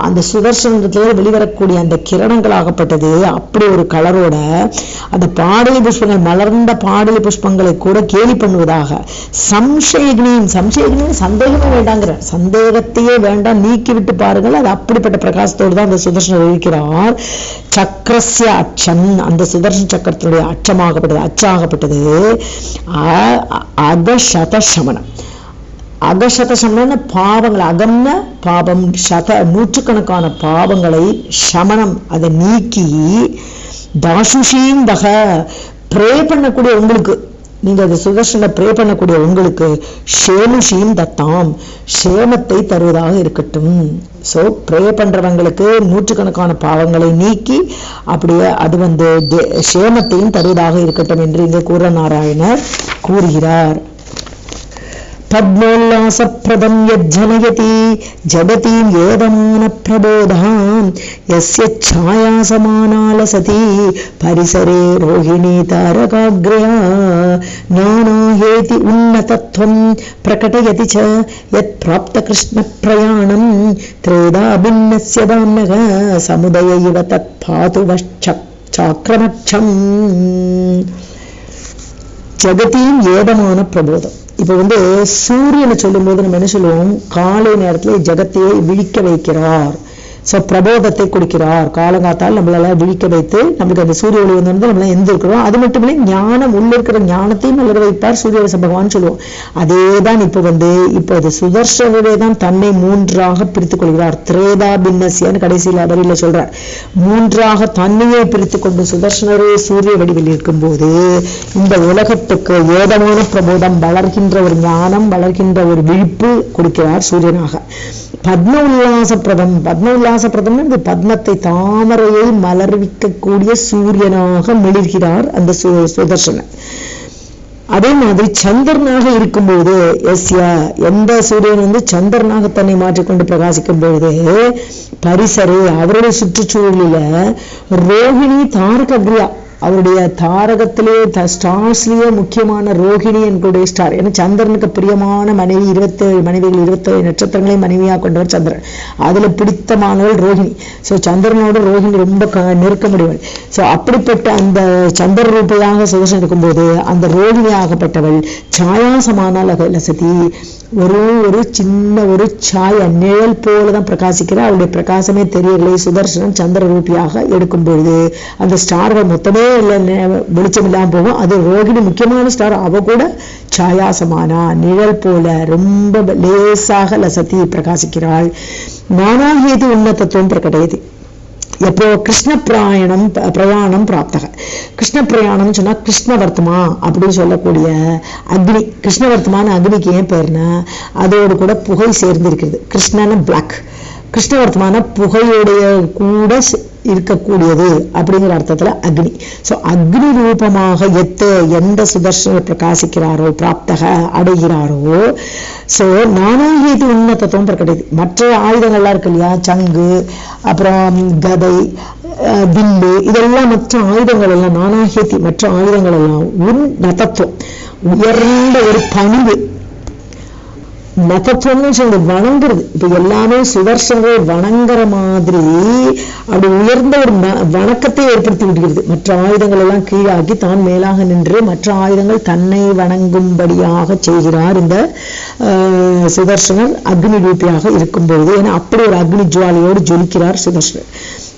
அந்த சுதர்சனத்துல வெளிவரக்கூடிய அந்த கிரணங்களாகப்பட்டது அப்படி ஒரு கலரோட அந்த பாடலி புஷ்பங்கள், மலர்ந்த பாடலி புஷ்பங்களை கூட கேலி பண்ணுவதாக. சம்சயக்னியும் சந்தேகமே வேண்டாங்கிற, சந்தேகத்தையே வேண்டாம், நீக்கி விட்டு பாருங்கள். அது அப்படிப்பட்ட பிரகாசத்தோடு தான் அந்த சுதர்சனர் இருக்கிறார். சக்கரஸ்ய அச்சம், அந்த சுதர்சன சக்கரத்தினுடைய அச்சாகப்பட்டது அகசதசமனம். அகசதசமன பாவங்கள், அகம்ன பாவம், நூற்றுக்கணக்கான பாவங்களை சமனம், அதை நீக்கி தாசுஷீம் வக, ப்ரே பண்ணக்கூடிய உங்களுக்கு, நீங்க அது சுதர்ஷனை ப்ரே பண்ணக்கூடிய உங்களுக்கு ஷேமுஷீம் தத்தாம், ஷேமத்தை தருவதாக இருக்கட்டும். ஸோ ப்ரே பண்றவங்களுக்கு நூற்றுக்கணக்கான பாவங்களை நீக்கி அப்படியே அது ஷேமத்தையும் தருவதாக இருக்கட்டும் என்று இங்கே கூறநாராயணர் கூறுகிறார். பத்மோல்லாசப்ரதம் யஜ்ஜனயதி ஜகதீம் ஏதமான பிரபோதாம் யஸ்ய ಛಾಯಾசமானாலசதி பரிசரே ரோஹிணி தாரகாக்ரயா ஞானாஹேதி உன்னதத்வம் பிரகடயதி ச யத் பிராப்த கிருஷ்ண பிரயாணம் த்ரேதா பின்னஸ்ய தாம்னக சமுதய இவ தத் பாது சாக்கிரமட்சம். ஜகதீம் ஏதமான பிரபோதம். இப்ப சூரியனை சொல்லும் போது நம்ம என்ன சொல்லுவோம்? காலை நேரத்துல ஜகத்தையே விழிக்க வைக்கிறார். சோ பிரபோதத்தை கொடுக்கிறார். காலங்காத்தால் நம்மளெல்லாம் விழிக்க வைத்து நம்மளுக்கு அந்த சூரிய ஒளி வந்து நம்மளாம் எந்திருக்கிறோம். அது மட்டும் இல்லை, ஞானம் உள்ள இருக்கிற ஞானத்தையும் வளர வைப்பார் சூரிய பகவான் சொல்லுவோம். அதேதான் இப்போ அது சுதர்ஷனரே தான் தன்னை மூன்றாக பிரித்துக் கொள்கிறார். திரேதா பின்னசியான்னு கடைசியில் அவரில் சொல்றார். மூன்றாக தன்னையே பிரித்து கொண்டு சுதர்ஷனரே சூரிய வடிவில் இருக்கும் போது இந்த உலகத்துக்கு ஏதமான பிரபோதம், வளர்கின்ற ஒரு ஞானம், வளர்கின்ற ஒரு விழிப்பு கொடுக்கிறார் சூரியனாக. பத்ம உல்லாசப்பிரதம் இந்த பத்மத்தை, தாமரையை மலர்விக்கக்கூடிய சூரியனாக மிளிர்கிறார் அந்த சுதர்சனர். அதே மாதிரி சந்திரனாக இருக்கும்போது எந்த சூரியன் சந்திரனாக தன்னை மாற்றிக்கொண்டு பிரகாசிக்கும் பொழுது பரிசரே, அவருடைய சுற்றுச்சூழலில ரோஹிணி தாரகக்ரியா, அவருடைய தாரகத்திலே ஸ்டார்ஸ்லயே முக்கியமான ரோஹிணி என்கூடிய ஸ்டார். ஏன்னா சந்திரனுக்கு பிரியமான மனைவி 27 மனைவிகள், 27 நட்சத்திரங்களை மனைவியாக கொண்டவர் சந்திரன். அதுல பிடித்தமானவள் ரோஹிணி. ஸோ சந்திரனோட ரோஹிணி ரொம்ப நெருக்க முடியவள். ஸோ அப்படிப்பட்ட அந்த சந்திர ரூபையாக சுதர்சன் இருக்கும்போது அந்த ரோஹிணி ஆகப்பட்டவள் சாயாசமான லசதி, ஒரு சின்ன ஒரு சாய நிழல் போலதான் பிரகாசிக்கிறார். அவருடைய பிரகாசமே தெரியவில்லை. சுதர்சனன் சந்திர ரூபியாக எடுக்கும் பொழுது அந்த ஸ்டார்கள் மொத்தமே இல்லை, வெளிச்சம் இல்லாமல் போகும். அது ரோகிணி முக்கியமான ஸ்டார், அவ கூட சாயாசமானா நிழல் போல ரொம்ப லேசாக லசத்தி பிரகாசிக்கிறாள். நானாகேது உன்னதத்துவம் பிரகடயது. எப்போ கிருஷ்ண பிரயாணம் பிராப்தக. கிருஷ்ண பிரயாணம் சொன்னா கிருஷ்ணவர்த்தமா அப்படின்னு சொல்லக்கூடிய அக்னி. கிருஷ்ணவர்த்தமான அக்னிக்கு ஏன் பேருனா அதோடு கூட புகை சேர்ந்து இருக்கிறது. கிருஷ்ணன பிளாக், கிருஷ்ணவர்த்தமான புகையுடைய கூட இருக்கக்கூடியது அப்படிங்கிற அர்த்தத்துல அக்னி. ஸோ அக்னி ரூபமாக எந்த சுதர்சனர் பிரகாசிக்கிறாரோ, பிராப்தக அடைகிறாரோ, ஸோ நானாகேது உன்னதத்துவம் பிரகடது. மற்ற ஆயுதங்கள்லாம் இருக்கு இல்லையா, சங்கு, அப்புறம் கதை, வில்லு, இதெல்லாம் மற்ற ஆயுதங்கள் எல்லாம் நானாகேதி, மற்ற ஆயுதங்கள் எல்லாம் உன்னதத்துவம் உயர்ந்த ஒரு பணிவு. நதத்துவம்னு சொல்லி வணங்குறது. இப்ப எல்லாமே சுதர்சனரை வணங்குற மாதிரி அப்படி உயர்ந்த ஒரு வணக்கத்தை ஏற்படுத்தி விடுகிறது. மற்ற ஆயுதங்கள் எல்லாம் கீழாக்கி தான் மேலாக நின்று மற்ற ஆயுதங்கள் தன்னை வணங்கும்படியாக செய்கிறார் இந்த சுதர்சனர் அக்னி ரூபியாக இருக்கும் பொழுது. ஏன்னா அப்படி ஒரு அக்னி ஜுவாலையோடு ஜொலிக்கிறார் சுதர்சனர்.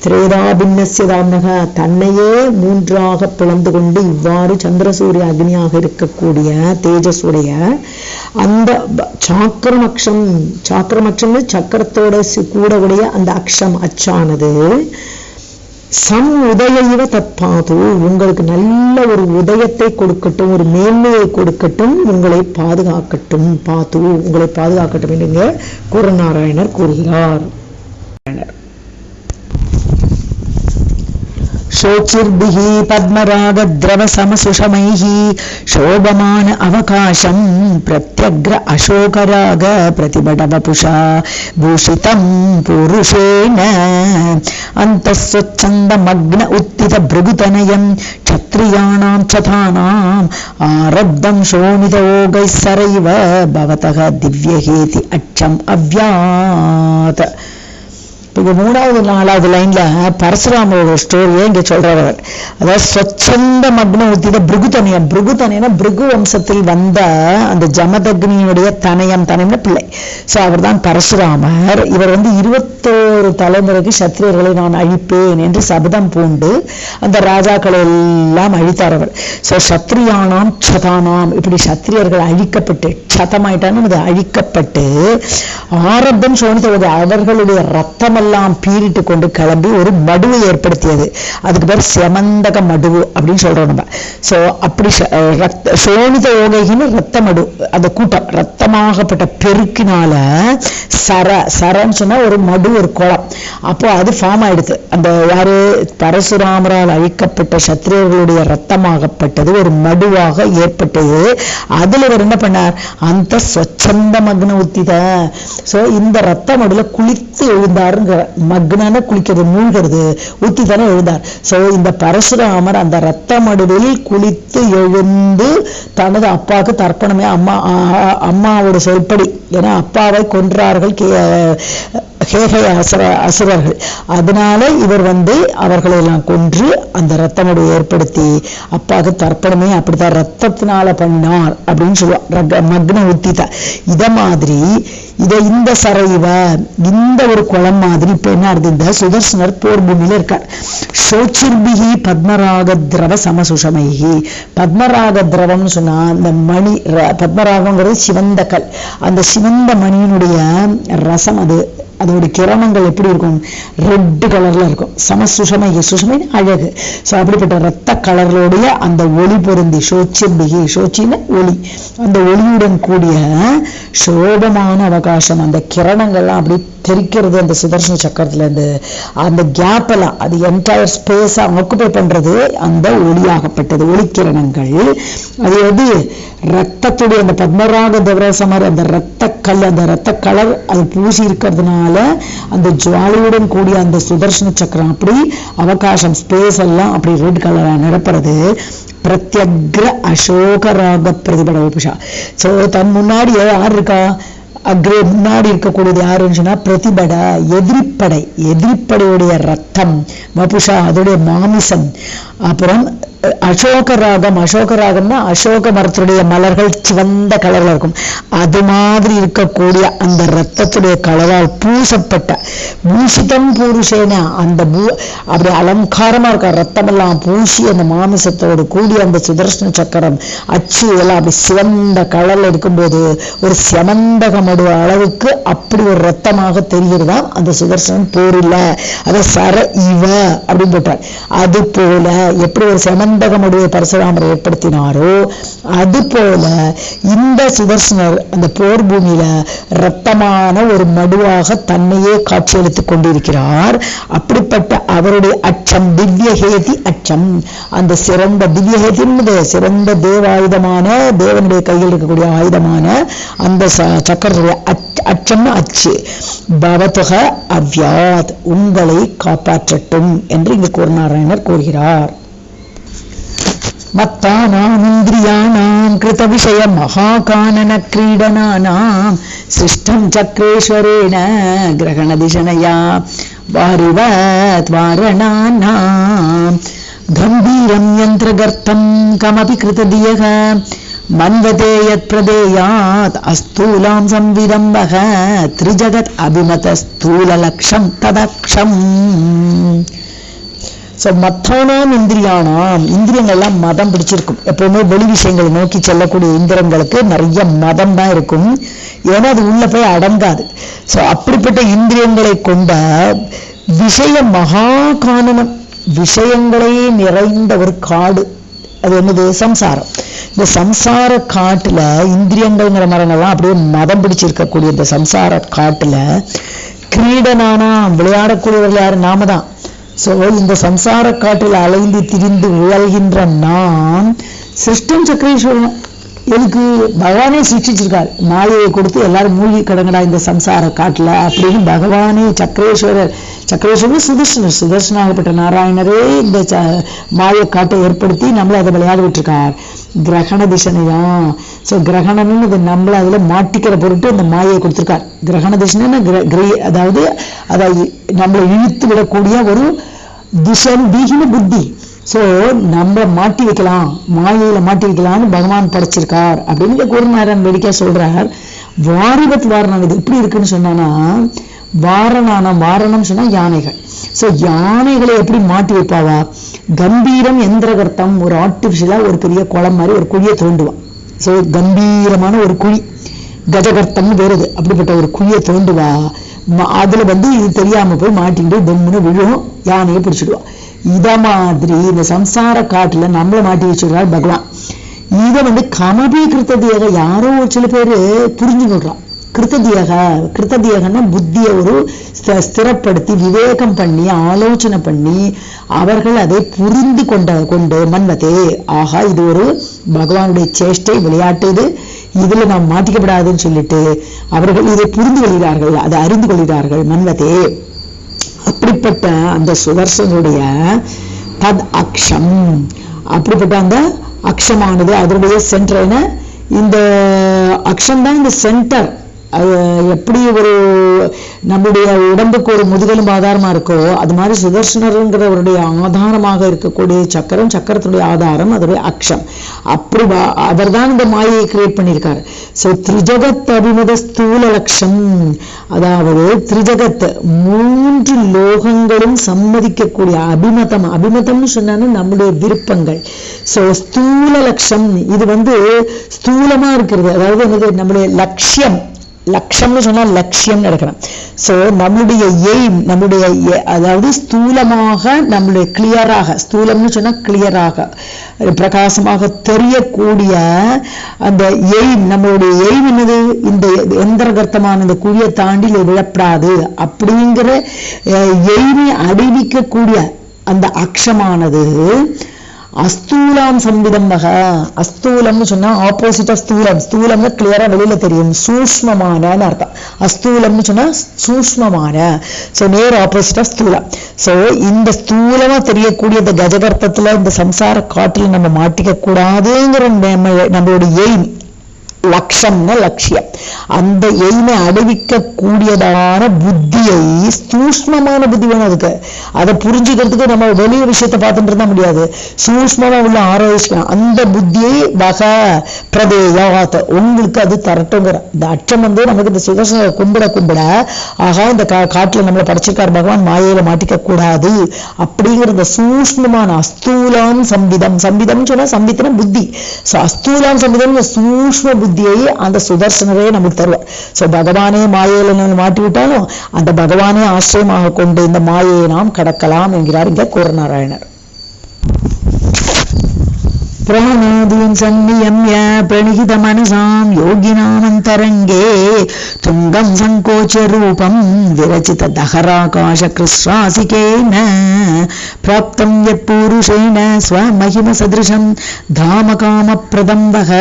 திரேதாபின்னஸ்யதாம்னக, தன்னையே மூன்றாக பிளந்து கொண்டு இவ்வாறு சந்திரசூரிய அக்னியாக இருக்கக்கூடிய தேஜஸுடைய அந்த சாக்கரமக்ஷம், சக்கரத்தோட கூட உடைய அந்த அக்ஷம் அச்சானது சம் உதயைவ தற்பாது, உங்களுக்கு நல்ல ஒரு உதயத்தை கொடுக்கட்டும், ஒரு மேன்மையை கொடுக்கட்டும், உங்களை பாதுகாக்கட்டும். பாத்து உங்களை பாதுகாக்கட்டும் என்று குருநாராயணர் கூறுகிறார். शोचिर्भिः पद्मरागद्रवसमसुषमैः शोभमान अवकाशं प्रत्यग्र अशोकराग प्रतिबडवपुषा भूषितं पुरुषेण अन्तःस्वच्छन्दमग्न उत्थितभृगुतनयं क्षत्रियाणां शथानाम् आरब्धं शोणितोगैः सरैव भवतः दिव्यहेति अक्षम् अव्यात्. இப்போ 3வது 4வது லைன்ல பரசுராமரோட ஸ்டோரியை இங்க சொல்றவர். அதாவது சொச்சந்த மக்ன உத்தித பிருகுதனயம். பிருகுதனயம்னா பிருகு வம்சத்தில் வந்த அந்த ஜமதக்னியுடைய தனயம்னா பிள்ளை. ஸோ அவர் தான் பரசுராமர். இவர் 21 தலைமுறைக்கு சத்திரியர்களை நான் அழிப்பேன் என்று சபதம் பூண்டு அந்த ராஜாக்களை எல்லாம் அழித்தார் அவர். ஸோ சத்திரியானாம் சதானாம், இப்படி சத்திரியர்கள் அழிக்கப்பட்டு சதமாயிட்டான்னு அழிக்கப்பட்டு ஆரப்தம் சோனித்தவர்கள் அவர்களுடைய ரத்தம் எல்லாம் பீரிட்டு கொண்டு கிளம்பி ஒரு மடுவை ஏற்படுத்தியது. அதுக்கு பேர் செமந்தக மடுவு அப்படின்னு சொல்றோம் நம்ம. சோ அப்படி சோனித யோகைன்னு ரத்த மடு, அந்த கூட்டம் ரத்தமாகப்பட்ட பெருக்கினால சரன்னு சொன்னா ஒரு மடு, ஒரு குளம். அப்போ அது ஃபார்ம் ஆயிடுது. அந்த யாரு பரசுராமரால் அழிக்கப்பட்ட சத்திரியர்களுடைய ரத்தமாகப்பட்டது ஒரு மடுவாக ஏற்பட்டது. அதுல இவர் என்ன பண்ணார், அந்த ஸ்வச்சந்த மக்ன உத்தித. சோ இந்த ரத்த மடுல குளித்து எழுந்தாருங்க. மக்னான குளிக்கிறது, மூழ்கிறது, உத்தி தானே எழுந்தார். சோ இந்த பரசுராமர் அந்த ரத்த மடுவில் குளித்து எழுந்து தனது அப்பாவுக்கு தர்ப்பணமே, அம்மாவோட சொல்படி, ஏன்னா அப்பாவை கொன்றார்கள் கேகை அசுரர்கள். அதனால இவர் அவர்களை எல்லாம் கொன்று அந்த ரத்தமடு ஏற்படுத்தி அப்பாவுக்கு தர்ப்பணமே அப்படித்தான் ரத்தத்தினால பண்ணார் அப்படின்னு சொல்லுவார். மக்ன உத்தித. இத மாதிரி இந்த சரைவ, இந்த ஒரு குளம் மாதிரி இப்ப என்ன இருக்கு, இந்த சுதர்சனர் போர் பூமியில இருக்கார். சோச்சிர்பிகி பத்மராக திரவ சமசுஷமைகி. பத்மராக திரவம்னு சொன்னா அந்த மணி, பத்மராகங்கிறது சிவந்த கல். அந்த சிவந்த மணியினுடைய ரசம், அதோட கிரணங்கள் எப்படி இருக்கும், ரெட் கலர்ல இருக்கும். சமசுஷமை, சுஷமை அழகு. ஸோ அப்படிப்பட்ட ரத்த கலர்களுடைய அந்த ஒளி பொருந்தி சோச்சிர்பிகி, சோச்சின ஒளி, அந்த ஒளியுடன் கூடிய சோபமான அவகாசம், அந்த கிரணங்கள்லாம் அப்படி தெரிக்கிறது அந்த சுதர்சன சக்கரத்துல இருந்து. அந்த கேப் எல்லாம் அது என்டையர் ஸ்பேஸா ஆக்குபை பண்றது அந்த ஒளியாகப்பட்டது, ஒளிக்கிரணங்கள். அது ரத்தத்துடைய அந்த பத்மராக திரவசமர், அந்த ரத்த கல், அந்த ரத்த கலர் அது பூசி இருக்கிறதுனால அந்த ஜுவாலையுடன் கூடிய அந்த சுதர்சன சக்கரம் அப்படி அவகாசம், ஸ்பேஸ் எல்லாம் அப்படி ரெட் கலரா நிரப்புறது. பிரத்யக்ர அசோகராக பிரதிபட உபுஷா. சோ தன் முன்னாடி யார் இருக்கா, முன்னாடி இருக்கக்கூடியது யாருன்னு சொன்னா பிரதிபட, எதிரிப்படையுடைய ரத்தம், வபுஷா அதோடைய மாமிசம், அப்புறம் அசோக ராகம்னா அசோக மரத்துடைய மலர்கள் சிவந்த கலர்ல இருக்கும். அது மாதிரி இருக்கக்கூடிய அந்த ரத்தத்துடைய கலரால் பூசப்பட்ட பூஷிதம் பூருஷேன அந்த அப்படி அலங்காரமா இருக்க ரத்தமெல்லாம் பூசி அந்த மாமிசத்தோடு கூடிய அந்த சுதர்சன சக்கரம் அச்சு எல்லாம் அப்படி சிவந்த கலர்ல இருக்கும்போது ஒரு செமந்தகமடு அளவுக்கு அப்படி ஒரு ரத்தமாக தெரிகிறதா அந்த சுதர்சனம் போரில்ல. அதை சர இவ அப்படின்னு போட்டார். அது போல எப்படி ஒரு செமந்தகமடுவை பரசுராமர் ஏற்படுத்தினாரோ அது போல இந்த சுதர்சனர் அந்த போர் பூமியில ரத்தமான ஒரு மடுவாக தன்னையே காட்சியளித்துக் கொண்டிருக்கிறார். அப்படிப்பட்ட அவருடைய அச்சம் திவ்யஹேதி அச்சம், அந்த சிறந்த திவ்யஹேதி சிறந்த தேவாயுதமான தேவனுடைய கையில் இருக்கக்கூடிய ஆயுதமான அந்த சக்கரத்துடைய அச்சம்னு அச்சு பவதுக அவ்யாத் உங்களை காப்பாற்றட்டும் என்று இங்கு கூர்நாராயணர் கூறுகிறார். மத்தானாம் இந்திரியாணாம் கிருத விஷய மகாகானன கிரீடனானாம் சிருஷ்டம் சக்ரேஸ்வரேன கிரகண திசனயா வாரிவத் வாரணானாம் கம்பீரம் யந்திரகர்த்தம் கமபி கிருததியக மன்வதே யத் பிரதேயாத் அஸ்தூலாம் சம்விதம்பக த்ரிஜகத் அபிமத ஸ்தூல லக்ஷம் ததக்ஷம். மத்தானாம் இந்திரியானாம், இந்திரியங்கள்லாம் மதம் பிடிச்சிருக்கும். எப்பவுமே வெளி விஷயங்களை நோக்கி செல்லக்கூடிய இந்திரங்களுக்கு நிறைய மதம் தான் இருக்கும். ஏன்னா அது உள்ள போய் அடங்காது. அப்படிப்பட்ட இந்திரியங்களை கொண்ட விஷய மகாகானனம், விஷயங்களே நிறைந்த ஒரு காடு. அது என்னது? சம்சாரம். இந்த சம்சார காட்டுல இந்திரியங்கள்ங்கிற மரங்கள்லாம் அப்படியே மதம் பிடிச்சிருக்கக்கூடிய இந்த சம்சார காட்டுல கிரீடனானா விளையாடக்கூடியவர்கள் யாரு? நாம தான். இந்த சம்சார காட்டில் அலைந்து திரிந்து உழல்கின்ற நாம் சிருஷ்டம் சக்கரேஸ்வரன் எதுக்கு? பகவானே சிருஷ்டிச்சிருக்காரு. மாயையை கொடுத்து எல்லாரும் மூழ்கி கிடங்கடா இந்த சம்சார காட்டுல அப்படின்னு பகவானே சக்கரேஸ்வரர் சுதர்சனாகப்பட்ட நாராயணரே இந்த மாய காட்டை ஏற்படுத்தி நம்மளை அதை விளையாட விட்டுருக்கார். கிரகண திசனையா. கிரகணம்னு இது நம்மளை அதுல மாட்டிக்கிற பொருட்டு இந்த மாயை கொடுத்திருக்கார். கிரகண திசைன்னா அதாவது நம்மளை இழுத்து விடக்கூடிய ஒரு திசன் தீகின புத்தி. நம்ம மாட்டி வைக்கலாம், மாயையில மாட்டி வைக்கலாம்னு பகவான் படைச்சிருக்கார் அப்படின்னு குருநாராயணன் வேடிக்கை சொல்றார். வாரிபத் வாரணம் இது எப்படி இருக்குன்னு சொன்னானா, வாரணம் சொன்னா யானைகள். யானைகளை எப்படி மாட்டி வைப்பாவா? கம்பீரம் எந்திரகர்த்தம், ஒரு ஆர்டிபிஷியலா ஒரு பெரிய குளம் மாதிரி ஒரு குழியை தோண்டுவான். கம்பீரமான ஒரு குழி, கஜகர்த்தம்னு வருது. அப்படிப்பட்ட ஒரு குழியை தோண்டுவா. அதுல இது தெரியாம போய் மாட்டிட்டு தம்முன்னு விழும், யானையை பிடிச்சிடுவா. இத மாதிரி இந்த சம்சார காட்டுல நம்மளை மாட்டி வச்சுடுறாள் பகவான். இதை கமபி கிருத்ததியாக யாரோ சில பேரு புரிஞ்சு கொள்றான். கிருத்ததியகன்னா புத்தியை ஒரு ஸ்திரப்படுத்தி விவேகம் பண்ணி ஆலோசனை பண்ணி அவர்கள் அதை புரிந்து கொண்டு மன்வதே ஆகா இது ஒரு பகவானுடைய சேஷ்டை விளையாட்டு, இதுல நாம் மாட்டிக்கப்படாதுன்னு சொல்லிட்டு அவர்கள் இதை புரிந்து கொள்கிறார்கள், அதை அறிந்து கொள்கிறார்கள். மன்வதே அப்படிப்பட்ட அந்த சுதர்சனுடைய தத் அக்ஷம், அப்படிப்பட்ட அந்த அக்ஷமானது அதனுடைய சென்டர். இந்த அக்ஷம் தான் இந்த சென்டர். அது எப்படி ஒரு நம்முடைய உடம்புக்கு ஒரு முதுகெலும்பு ஆதாரமா இருக்கோ அது மாதிரி சுதர்சனருங்கிறவருடைய ஆதாரமாக இருக்கக்கூடிய சக்கரம், சக்கரத்துடைய ஆதாரம் அதோடைய அக்ஷம். அப்படி அவர் தான் இந்த மாயையை கிரியேட் பண்ணியிருக்காரு. திரிஜகத் அபிமத ஸ்தூல லட்சம், அதாவது திரிஜகத் மூன்று லோகங்களும் சம்மதிக்கக்கூடிய அபிமதம்னு சொன்னாலும் நம்முடைய விருப்பங்கள். ஸ்தூல லட்சம் இது ஸ்தூலமா இருக்கிறது. அதாவது என்னது? நம்முடைய லட்சியம். லட்சம்னு சொன்னா லட்சியம் நடக்கணும். நம்மளுடைய எய்ம், நம்முடைய அதாவது ஸ்தூலமாக நம்மளுடைய கிளியராக, ஸ்தூலம்னு சொன்னா கிளியராக பிரகாசமாக தெரியக்கூடிய அந்த எய்ம், நம்மளுடைய எய்ம் என்னது? இந்த எந்திரகர்த்தமான இந்த குழியை தாண்டி விழப்படாது அப்படிங்கிற எய்மை அடைவிக்கக்கூடிய அந்த அக்ஷமானது அஸ்தூலாம் சம்பிதம்பக. அஸ்தூலம்னு சொன்னா ஆப்போசிட் ஆஃப் ஸ்தூலம். ஸ்தூலம்னு கிளியரா வெளியில தெரியும், சூஷ்மமான அர்த்தம். அஸ்தூலம்னு சொன்னா சூஷ்மமான, நேர் ஆப்போசிட் ஆஃப் ஸ்தூலம். இந்த ஸ்தூலமா தெரியக்கூடிய இந்த கஜகர்த்தத்துல இந்த சம்சார காட்டுல நம்ம மாட்டிக்க கூடாதுங்கிற நம்மளுடைய எய்ம், லட்சம்னா லட்சியம். அந்த எய்மை அடைவிக்க கூடியதான புத்தியை, சூஷ்மமான புத்தி வேணும் அதுக்கு. அதை புரிஞ்சுக்கிறதுக்கு நம்ம வெளிய விஷயத்தை பார்த்துட்டு இருந்தா முடியாது. சூஷ்மமா உள்ள ஆராய்ச்சிக்கலாம். அந்த புத்தியை வக பிரதேயாத் உங்களுக்கு அது தரட்டுங்கிற இந்த அச்சம் நமக்கு இந்த சுதர்சன கும்பிட ஆகா இந்த காட்டுல நம்மளை படைச்சிருக்காரு பகவான், மாயையில மாட்டிக்க கூடாது அப்படிங்கிற இந்த சூஷ்மமான அஸ்தூலாம் சம்பிதம். சம்பிதம் சொன்னா சம்பித்தனம் புத்தி. அஸ்தூலாம் சம்பிதம் சூஷ்ம புத்தியை அந்த சுதர்சனரே நமக்கு தருவார். சோ பகவானே மாயையில நம்ம மாட்டி விட்டாலும் அந்த பகவானே ஆசிரியமாக கொண்டு இந்த மாயையை நாம் கடக்கலாம் என்கிறார் இங்க கூர்நாராயணர். பிராணாதீன் சந்நியம்ய பிரணிகித மனசாம் யோகினாமந்தரங்கே துங்கம் சங்கோச்ச ரூபம் விரச்சித தஹராகாஷ கிருஷ்ணாசிகேன பிராப்தம் யத் பூருஷேன ஸ்வமஹிம சதிருஷம் தாமகாம பிரதம்பக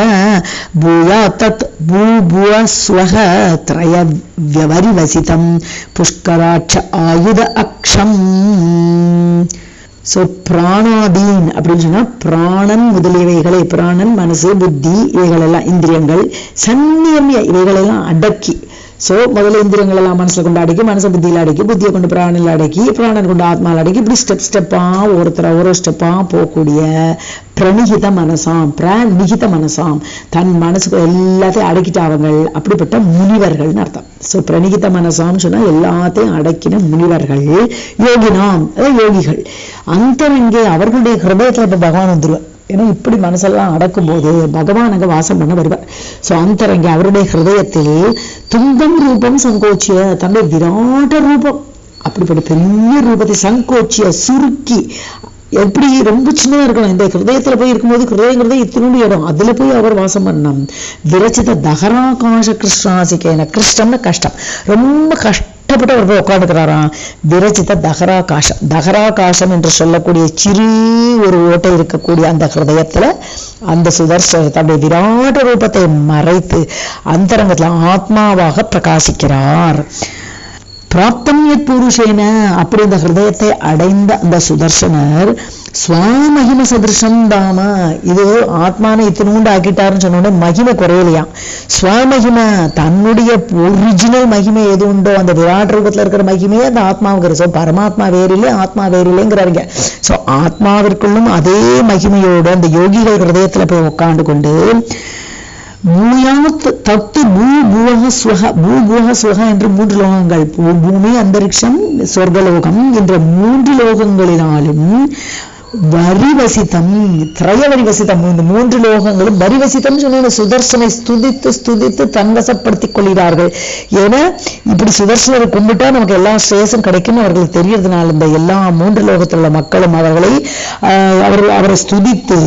பூயா தத் பூபுவ ஸ்வஹ த்ரய வியவரிவசிதம் புஷ்கராட்ச ஆயுத அக்ஷம். பிராணாதீன் அப்படின்னு சொன்னா பிராணன் முதலியவைகளை, பிராணன் மனசு புத்தி இவைகளெல்லாம் இந்திரியங்கள், சந்நியமிய இவைகளெல்லாம் அடக்கி. முதல்ல இந்திரியங்கள் எல்லாம் மனசுல கொண்டு அடக்கி, மனசை புத்தியில அடக்கி, புத்தியை கொண்டு பிராணில் அடக்கி, பிராணன் கொண்டு ஆத்மாவில் அடக்கி, இப்படி ஸ்டெப்பா ஒரு ஸ்டெப்பா போகக்கூடிய பிரணிகித மனசாம், பிரணிகித மனசாம், தன் மனசுக்கு எல்லாத்தையும் அடக்கிட்டாவங்கள் அப்படிப்பட்ட முனிவர்கள்னு அர்த்தம். பிரணிகித மனசாம் சொன்னா எல்லாத்தையும் அடக்கின முனிவர்கள், யோகினாம் யோகிகள். அந்த இங்கே அவர்களுடைய ஹிருதயத்துல இப்ப பகவான் வந்துருவார். ஏன்னா இப்படி மனசெல்லாம் அடக்கும் போது பகவான் அங்க வாசம் பண்ண வருவார். அந்தரங்க அவருடைய ஹிருதயத்தில் துங்கம் ரூபம் சங்கோச்சிய, தன்னுடைய விராட்ட ரூபம், அப்படிப்பட்ட பெரிய ரூபத்தை சங்கோச்சிய சுருக்கி, எப்படி ரொம்ப சின்னதா இருக்கணும். இந்த ஹிருதயத்துல போய் இருக்கும்போது ஹிருதயங்கிறதே இத்தினோடு இடம், அதுல போய் அவர் வாசம் பண்ணணும். விரச்சித தகராகாஷ கிருஷ்ணாசிக்கேன, கிருஷ்ணம்னு கஷ்டம், ரொம்ப கஷ்டப்பட்டு அவர் போய் உட்காந்துக்கிறாராம். விரச்சித தகராகாசம், தகராகாசம் என்று சொல்லக்கூடிய சிறு ஒரு ஓட்டை இருக்கக்கூடிய அந்த ஹிருதயத்துல அந்த சுதர்சனத்தை விராட்ட ரூபத்தை மறைத்து அந்தரங்கத்துல ஆத்மாவாக பிரகாசிக்கிறார். பிராப்தம் யத் புருஷேன, அப்படி இந்த ஹிருதயத்தை அடைந்த அந்த சுதர்சனர் ஸ்வமஹிம சதிருஷம் தாம, இது ஆத்மான இத்தினூண்டு ஆக்கிட்டாருன்னு சொன்னோட மகிமை குறையலையாம். ஸ்வமஹிம, தன்னுடைய ஒரிஜினல் மகிமை எது உண்டோ அந்த விராட் ரூபத்துல இருக்கிற மகிமையே அந்த ஆத்மாவுக்கு. பரமாத்மா வேறில்லை, ஆத்மா வேறில்லைங்கிறாருங்க. ஆத்மாவிற்குள்ளும் அதே மகிமையோடு அந்த யோகிகள் ஹிருதயத்துல போய் உட்காந்து கொண்டு பூயாத் தத்து பூபுவஹ ஸ்வஹ, பூபுவஹ ஸ்வஹ என்று 3 லோகங்கள், பூமி அந்தரிக்ஷம் சொர்க்கலோகம் என்ற 3 லோகங்களினாலும் வரிவசித்தம், திரயவரிவசித்தம், இந்த 3 லோகங்களும் வரிவசித்தம் சொன்ன சுதர்சனை ஸ்துதித்து தன்வசப்படுத்திக் கொள்கிறார்கள். ஏன்னா இப்படி சுதர்சனரை கும்பிட்டா நமக்கு எல்லா ஸ்ரேயஸும் கிடைக்கும் அவர்களுக்கு தெரியறதுனால இந்த எல்லா 3 லோகத்தில் உள்ள மக்களும் அவரை ஸ்துதித்து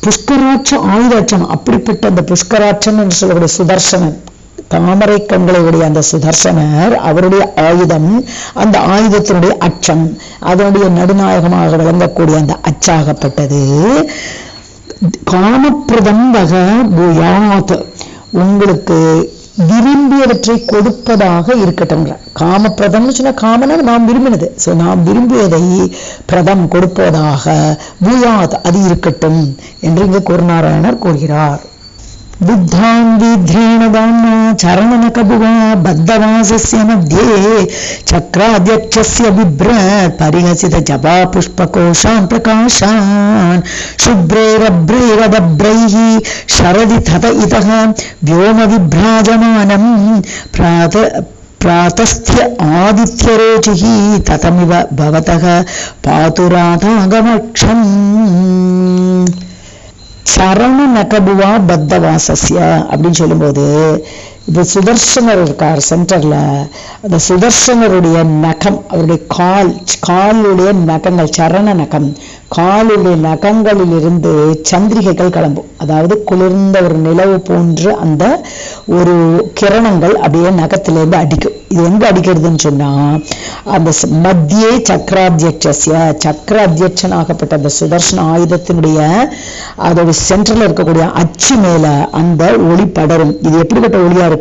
புஷ்கராட்ச ஆயுதாட்சம், அப்படிப்பட்ட அந்த புஷ்கராட்சம் என்று சொல்லக்கூடிய சுதர்சனன், தாமரை கண்களை உடைய அந்த சுதர்சனர், அவருடைய ஆயுதம், அந்த ஆயுதத்தினுடைய அச்சம், அதனுடைய நடுநாயகமாக விளங்கக்கூடிய அந்த அச்சாகப்பட்டது காமப்பிரதம் வக பூயாத், உங்களுக்கு விரும்பியவற்றை கொடுப்பதாக இருக்கட்டும். காமப்பிரதம்னு சொன்னா காமனா நாம் விரும்பினது, நாம் விரும்பியதை பிரதம் கொடுப்பதாக பூயாத் அது இருக்கட்டும் என்று இங்கு கூர்நாராயணர் கூறுகிறார். புத்தாம் வித்ரேணதாம்னா சரணனகபுவா பத்தவாசஸ்ய மத்யே சக்ராத்யக்ஷஸ்ய பிப்ரத் பரிஹசித ஜபா புஷ்பகோஷான் பிரகாஷான் சுப்ரேரப்ரேரதப்ரைஹி ஷரதி தத இதஹ வ்யோம விப்ராஜமானம் பிராதஸ்த்ய ஆதித்யரோச்சிஹி ததமிவ பவதஹ பாதுராதாகமக்ஷம். சரண நகபுவா பத்தவாசஸ்ய அப்படின்னு சொல்லும்போது இப்ப சுதர்சனர் இருக்கார் சென்டர்ல, அந்த சுதர்சனருடைய நகம், அவருடைய காலுடைய நகங்கள், சரண நகம், காலுடைய நகங்களிலிருந்து சந்திரிகைகள் கிளம்பும். அதாவது குளிர்ந்த ஒரு நிலவு போன்று அந்த ஒரு கிரணங்கள் அப்படியே நகத்திலிருந்து அடிக்கும். இது எங்க அடிக்கிறதுன்னு சொன்னா அந்த மத்தியே சக்கராத்தியட்சஸ்ய, சக்கர அத்தியட்சனாகப்பட்ட அந்த சுதர்சன ஆயுதத்தினுடைய அதோட சென்டர்ல இருக்கக்கூடிய அச்சு மேல அந்த ஒளி படரும். இது எப்படிப்பட்ட ஒளியா இருக்கு,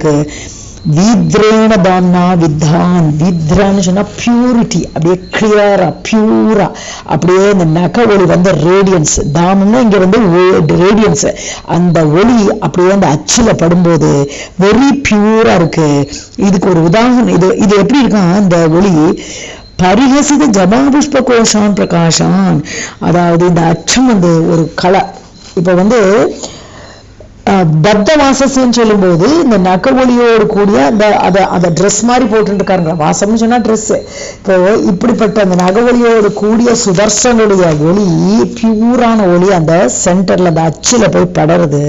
வீத்ரேண தான்னா வித்தான். வீத்ரான்னு சொன்னா பியூரிட்டி, அப்படியே கிளியரா பியூரா, அப்படியே இந்த நக ஒளி வந்து ரேடியன்ஸ். தானம்னா இங்க வந்து ரேடியன்ஸ், அந்த ஒளி அப்படியே அந்த அச்சுல படும்போது வெரி பியூரா இருக்கு. இதுக்கு ஒரு உதாரணம், இது எப்படி இருக்கும் இந்த ஒளி? பரிஹசித ஜபாபுஷ்ப கோஷான் பிரகாஷான். அதாவது இந்த அச்சம் வந்து ஒரு கலர். இப்ப வந்து பத்த வாசஸ்ன்னு சொல்லும் போது இந்த நக ஒளியோடு கூடிய அந்த ட்ரெஸ் மாதிரி போட்டு இருக்காருங்க. வாசம்னு சொன்னா ட்ரெஸ். இப்போ இப்படிப்பட்ட அந்த நக ஒளியோடு கூடிய சுதர்சனுடைய ஒளி, பியூரான ஒளி அந்த சென்டர்ல அந்த அச்சுல போய் படருது.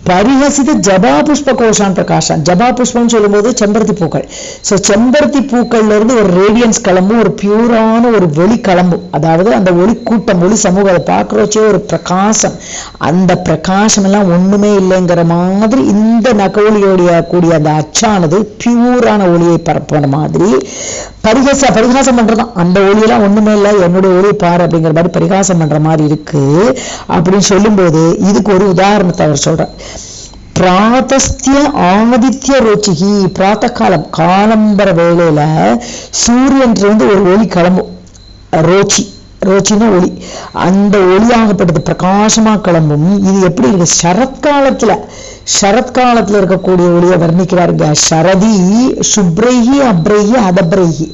பரிஹசித ஜபா புஷ்ப கோஷான் பிரகாஷான். ஜபா புஷ்பம் சொல்லும் போது செம்பருத்தி பூக்கள். ஸோ செம்பருத்தி பூக்கள்ல இருந்து ஒரு ரேடியன்ஸ் கிளம்பும், ஒரு பியூரான ஒரு ஒளி கிளம்பும். அதாவது அந்த ஒளி கூட்டம், ஒளி சமூகம், அதை பார்க்கறச்சே ஒரு பிரகாசம். அந்த பிரகாசம் எல்லாம் ஒண்ணுமே இல்லைங்கிற மாதிரி இந்த நகவொலியோடைய கூடிய அந்த அச்சானது பியூரான ஒளியை பரப்புற மாதிரி பரிகாசம் பண்றதான். அந்த ஒளியெல்லாம் ஒண்ணுமே இல்லை, என்னுடைய ஒளியை பாரு அப்படிங்கிற மாதிரி பரிகாசம் பண்ற மாதிரி இருக்கு அப்படின்னு சொல்லும் போது இதுக்கு ஒரு உதாரணத்தை அவர் சொல்றார். பிராதஸ்திய ஆதித்ய ரோச்சிகி. பிராத்த காலம், காலம்பர வேளையில சூரியன் இருந்து ஒரு ஒளி கிளம்பும். ரோச்சின்னா ஒளி. அந்த ஒளியாகப்பட்டது பிரகாசமா கிளம்பும். இது எப்படி இருக்கு? சரத்காலத்துல இருக்கக்கூடிய ஒளியை வர்ணிக்கிறாருங்க. சரதி சுப்ரைஹி அப்ரைஹி அதப்ரைஹி.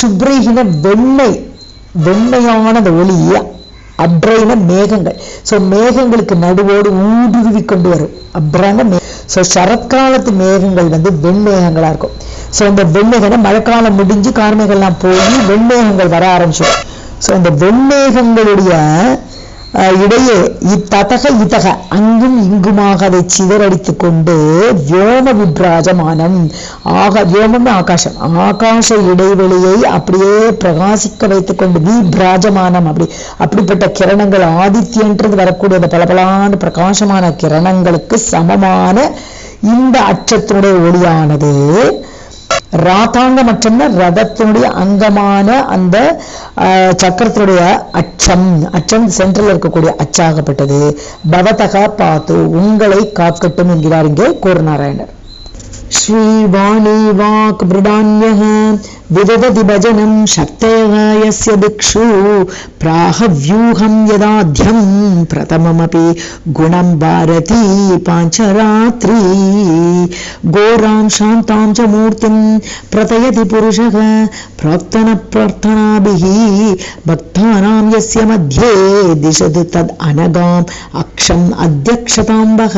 சுப்ரைஹின வெண்மையான அந்த ஒளி, அப்ரைன மேகங்கள். ஸோ மேகங்களுக்கு நடுவோடு ஊடுருவி கொண்டு வரும் அப்ரான. ஸோ சரத்காலத்து மேகங்கள் வந்து வெண்மேகங்களா இருக்கும். ஸோ இந்த வெண்மேகனை மழைக்காலம் முடிஞ்சு கார்மேகம்லாம் போய் வெண்மேகங்கள் வர ஆரம்பிச்சிடும். ஸோ இந்த வெண்மேகங்களுடைய இடையே இதக அங்கும் இங்குமாக அதை சிதறடித்து கொண்டு வியோம விப்ராஜமானம். வியோமம் ஆகாசம், ஆகாச இடைவெளியை அப்படியே பிரகாசிக்க வைத்துக் கொண்டு விப்ராஜமானம். அப்படிப்பட்ட கிரணங்கள், ஆதித்யன்றது வரக்கூடிய பலபலான பிரகாசமான கிரணங்களுக்கு சமமான இந்த அச்சத்தினுடைய ஒளியானது ராதாங்கமற்றம்னா ரதத்தினுடைய அங்கமான அந்த சக்கரத்தினுடைய அச்சம் சென்ட்ரல் இருக்கக்கூடிய அச்சாகப்பட்டது. பவதகா பாத்து, உங்களை காக்கட்டும் என்கிறார் இங்கே கூர்நாராயணர். ஸ்ரீவாணி வாக் மிருடான்யஹ விதததி பஜனம் சக்தயः யஸ்ய திக்ஷு பிராஹவ்யூஹம் யதாத்யம் பிரதமமபி குணம் பாரதி பாஞ்சராத்ரி கோராம் சாந்தாம் ச மூர்த்திம் பிரதயதி புருஷः பிரார்த்தன பிரார்த்தனாபிஹி பக்தானாம் யஸ்ய மத்யே திசது தத் அனகாம் அக்ஷம் அத்யக்ஷதாம்பக.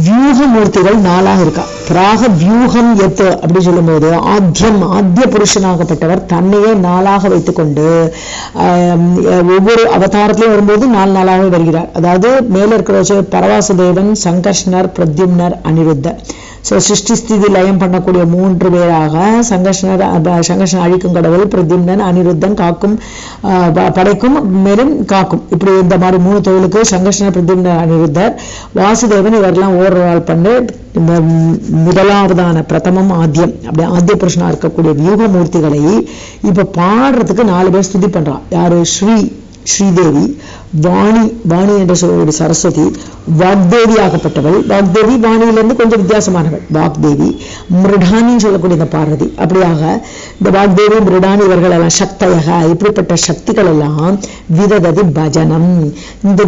வியூகமூர்த்திகள் 4 இருக்கா. பிராக வியூகம் எத்து அப்படி சொல்லும் போது ஆத்திய புருஷனாகப்பட்டவர் தன்னையே 4 வைத்துக்கொண்டு ஒவ்வொரு அவதாரத்திலையும் வரும்போது 4 வருகிறார். அதாவது மேல இருக்கிற பரவாசுதேவன், சங்கர்ஷ்ணர், பிரத்யும்னர், அனிருத்தர். ஸோ சிருஷ்டி ஸ்திதி லயம் பண்ணக்கூடிய 3 பேராக சங்கர்ஷன் அழிக்கும் கடவுள், பிரத்யும்னன் அனிருத்தன் காக்கும் படைக்கும் மேலும் காக்கும். இப்படி இந்த மாதிரி 3 தொழிலுக்கு சங்கர்ஷனர், பிரத்யும்னர், அனிருத்தர், வாசுதேவன் இவரெல்லாம் ஓவரால் பண்ணு முதலாவதான பிரதமம் ஆத்தியம். அப்படி ஆத்திய புருஷனா இருக்கக்கூடிய வியூகமூர்த்திகளை இப்ப பாடுறதுக்கு 4 பேர் ஸ்துதி பண்றான். யாரு? ஸ்ரீதேவி, வாணி என்று சொல்லக்கூடிய சரஸ்வதி, வாக்தேவி ஆகப்பட்டவள். வாக்தேவி வாணியிலிருந்து கொஞ்சம் வித்தியாசமானவள். வாக்தேவி, மிருடானின்னு சொல்லக்கூடிய இந்த பார்வதி. அப்படியாக இந்த வாக்தேவி, மிருடானி இவர்கள் எல்லாம் சக்தயக, இப்படிப்பட்ட சக்திகள் எல்லாம் விதததி பஜனம். இந்த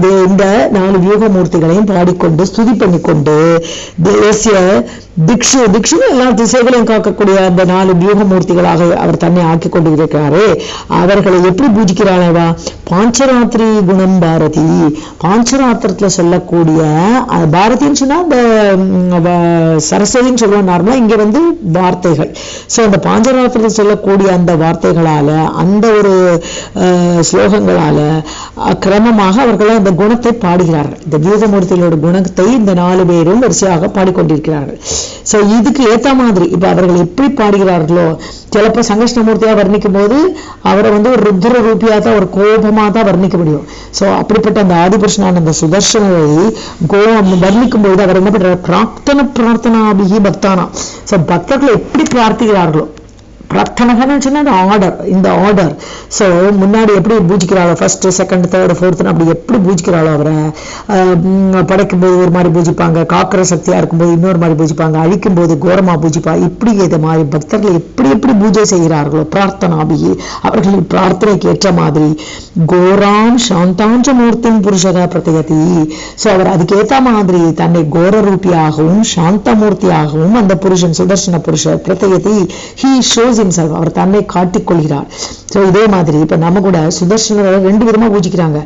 4 வியூகமூர்த்திகளையும் பாடிக்கொண்டு ஸ்துதி பண்ணிக்கொண்டு தேசிய திக்ஷு எல்லா திசைகளையும் காக்கக்கூடிய அந்த 4 வியூகமூர்த்திகளாக அவர் தன்னை ஆக்கி கொண்டு இருக்கிறாரே, அவர்களை எப்படி பூஜிக்கிறானவா? பாஞ்சராத்திரி குணம் பாரதி. பாஞ்சராத்திரத்துல சொல்லக்கூடிய பாரதின்னு சொன்னா இந்த சரஸ்வதின்னு சொல்லுவோம் நார்மலா, இங்க வந்து வார்த்தைகள். ஸோ அந்த பாஞ்சராத்திரத்தில் சொல்லக்கூடிய அந்த வார்த்தைகளால, அந்த ஒரு ஸ்லோகங்களால கிரமமாக அவர்கள் அந்த குணத்தை பாடுகிறார்கள். இந்த வியூகமூர்த்திகளோட குணத்தை இந்த 4 பேரும் வரிசையாக பாடிக்கொண்டிருக்கிறார்கள். ஸோ இதுக்கு ஏத்த மாதிரி இப்ப அவர்கள் எப்படி பாடுகிறார்களோ, சிலப்போ சங்கஷ்ணமூர்த்தியா வர்ணிக்கும் போது அவரை வந்து ஒரு ருத்ர ரூபியா தான், ஒரு கோபமா தான் வர்ணிக்க முடியும். ஸோ அப்படிப்பட்ட அந்த ஆதிபுருஷனான அந்த சுதர்சனை வர்ணிக்கும் பொழுது அவர் என்ன பண்றார்? பிரார்த்தனாபிகி பக்தானா. ஸோ பக்தர்கள் எப்படி பிரார்த்திக்கிறார்களோ, பிரார்த்தனகன்னு சொன்னா ஆர்டர், இந்த ஆர்டர். ஸோ முன்னாடி எப்படி பூஜிக்கிறாளோ ஃபர்ஸ்ட் செகண்ட் தேர்டு ஃபோர்த்துன்னு அப்படி எப்படி பூஜிக்கிறாளோ அவரை, படைக்கும் போது ஒரு மாதிரி பூஜிப்பாங்க, காக்கிற சக்தியா இருக்கும்போது இன்னொரு மாதிரி பூஜிப்பாங்க, அழிக்கும் போது கோரமா பூஜிப்பா, இப்படி இது மாதிரி பக்தர்கள் எப்படி எப்படி பூஜை செய்கிறார்களோ பிரார்த்தனாபி அவர்களின் பிரார்த்தனைக்கு ஏற்ற மாதிரி கோராம் சாந்தாஞ்ச மூர்த்தியும் புருஷக பிரத்யதி. ஸோ அவர் அதுக்கேற்ற மாதிரி தன்னை கோர ரூபியாகவும் சாந்தமூர்த்தியாகவும் அந்த புருஷன் சுதர்சன புருஷர் பிரத்யதி ஹி ஷோஸ் himself, அவர் தன்னை காட்டிக்கொள்கிறார். ஸோ இதே மாதிரி இப்ப நம்ம கூட சுதர்சனரை 2 விதமா பூஜிக்கிறாங்க.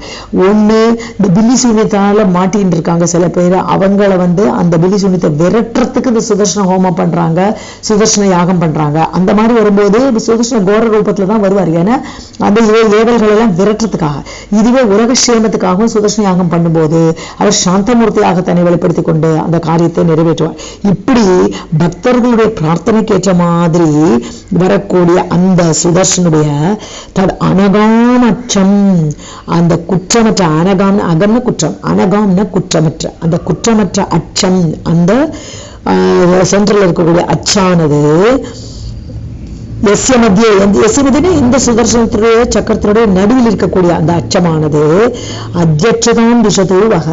ஒண்ணு இந்த பில்லி சூன்யத்தால மாட்டின்னு இருக்காங்க சில பேர், அவங்கள அந்த பில்லி சூன்யத்தை விரட்டுறதுக்கு இந்த சுதர்சன ஹோமம் பண்றாங்க, சுதர்சன யாகம் பண்றாங்க. அந்த மாதிரி வரும்போது சுதர்சன கோர ரூபத்துல தான் வருவார், ஏன்னா அந்த ஏவல்கள் எல்லாம் விரட்டுறதுக்காக. இதுவே உலக சேமத்துக்காகவும் சுதர்சன யாகம் பண்ணும்போது அவர் சாந்தமூர்த்தியாக தன்னை வெளிப்படுத்தி கொண்டு அந்த காரியத்தை நிறைவேற்றுவார். இப்படி பக்தர்களுடைய பிரார்த்தனைக்கு ஏற்ற மாதிரி வரக்கூடிய அந்த சுதர்சனுடைய அனகாமற்றம், அந்த குற்றமற்ற, அனகாம் அகம்ன குற்றம், அனகாம்ன குற்றமற்ற, அந்த குற்றமற்ற அச்சம், அந்த சென்ட்ரல் இருக்கக்கூடிய அச்சானது எஸ்ய மத்திய, இந்த சுதர்சனத்துடைய சக்கரத்தினுடைய நடுவில் இருக்கக்கூடிய அந்த அச்சமானது அத்தியட்சதாம் திசது வக,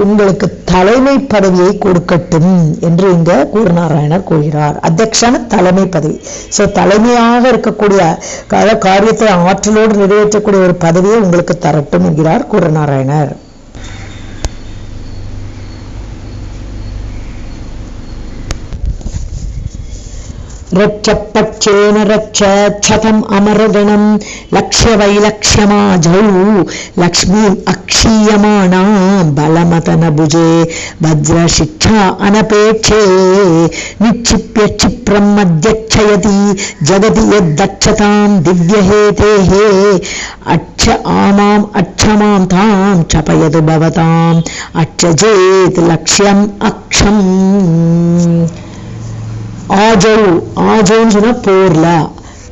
உங்களுக்கு தலைமை பதவியை கொடுக்கட்டும் என்று இங்க கூர்நாராயணர் கூறுகிறார். அத்தியக்ஷன தலைமை பதவி. சோ தலைமையாக இருக்கக்கூடிய காரியத்தை ஆற்றலோடு நிறைவேற்றக்கூடிய ஒரு பதவியை உங்களுக்கு தரட்டும் என்கிறார் கூர்நாராயணர். ரட்சப்பட்சேன ரட்சதம் அமரகணம் லக்ஷ்ய வைலக்ஷ்யமாஜௌ லக்ஷ்மீ அக்ஷீயமானா பலமதன புஜே வஜ்ரசிக்ஷா அனபேட்சே நிச்சிப்ய சிப்ரம் மத்யக்ஷயதி ஜகதி யத்தக்ஷதாம் திவ்யஹேதேஹே அட்ச ஆமாம் அட்சமாம் தாம் சபயது பவதாம் அட்சஜேத் லக்ஷ்யம் அக்ஷம். ஆஜோன்னு சொன்னா போர்ல,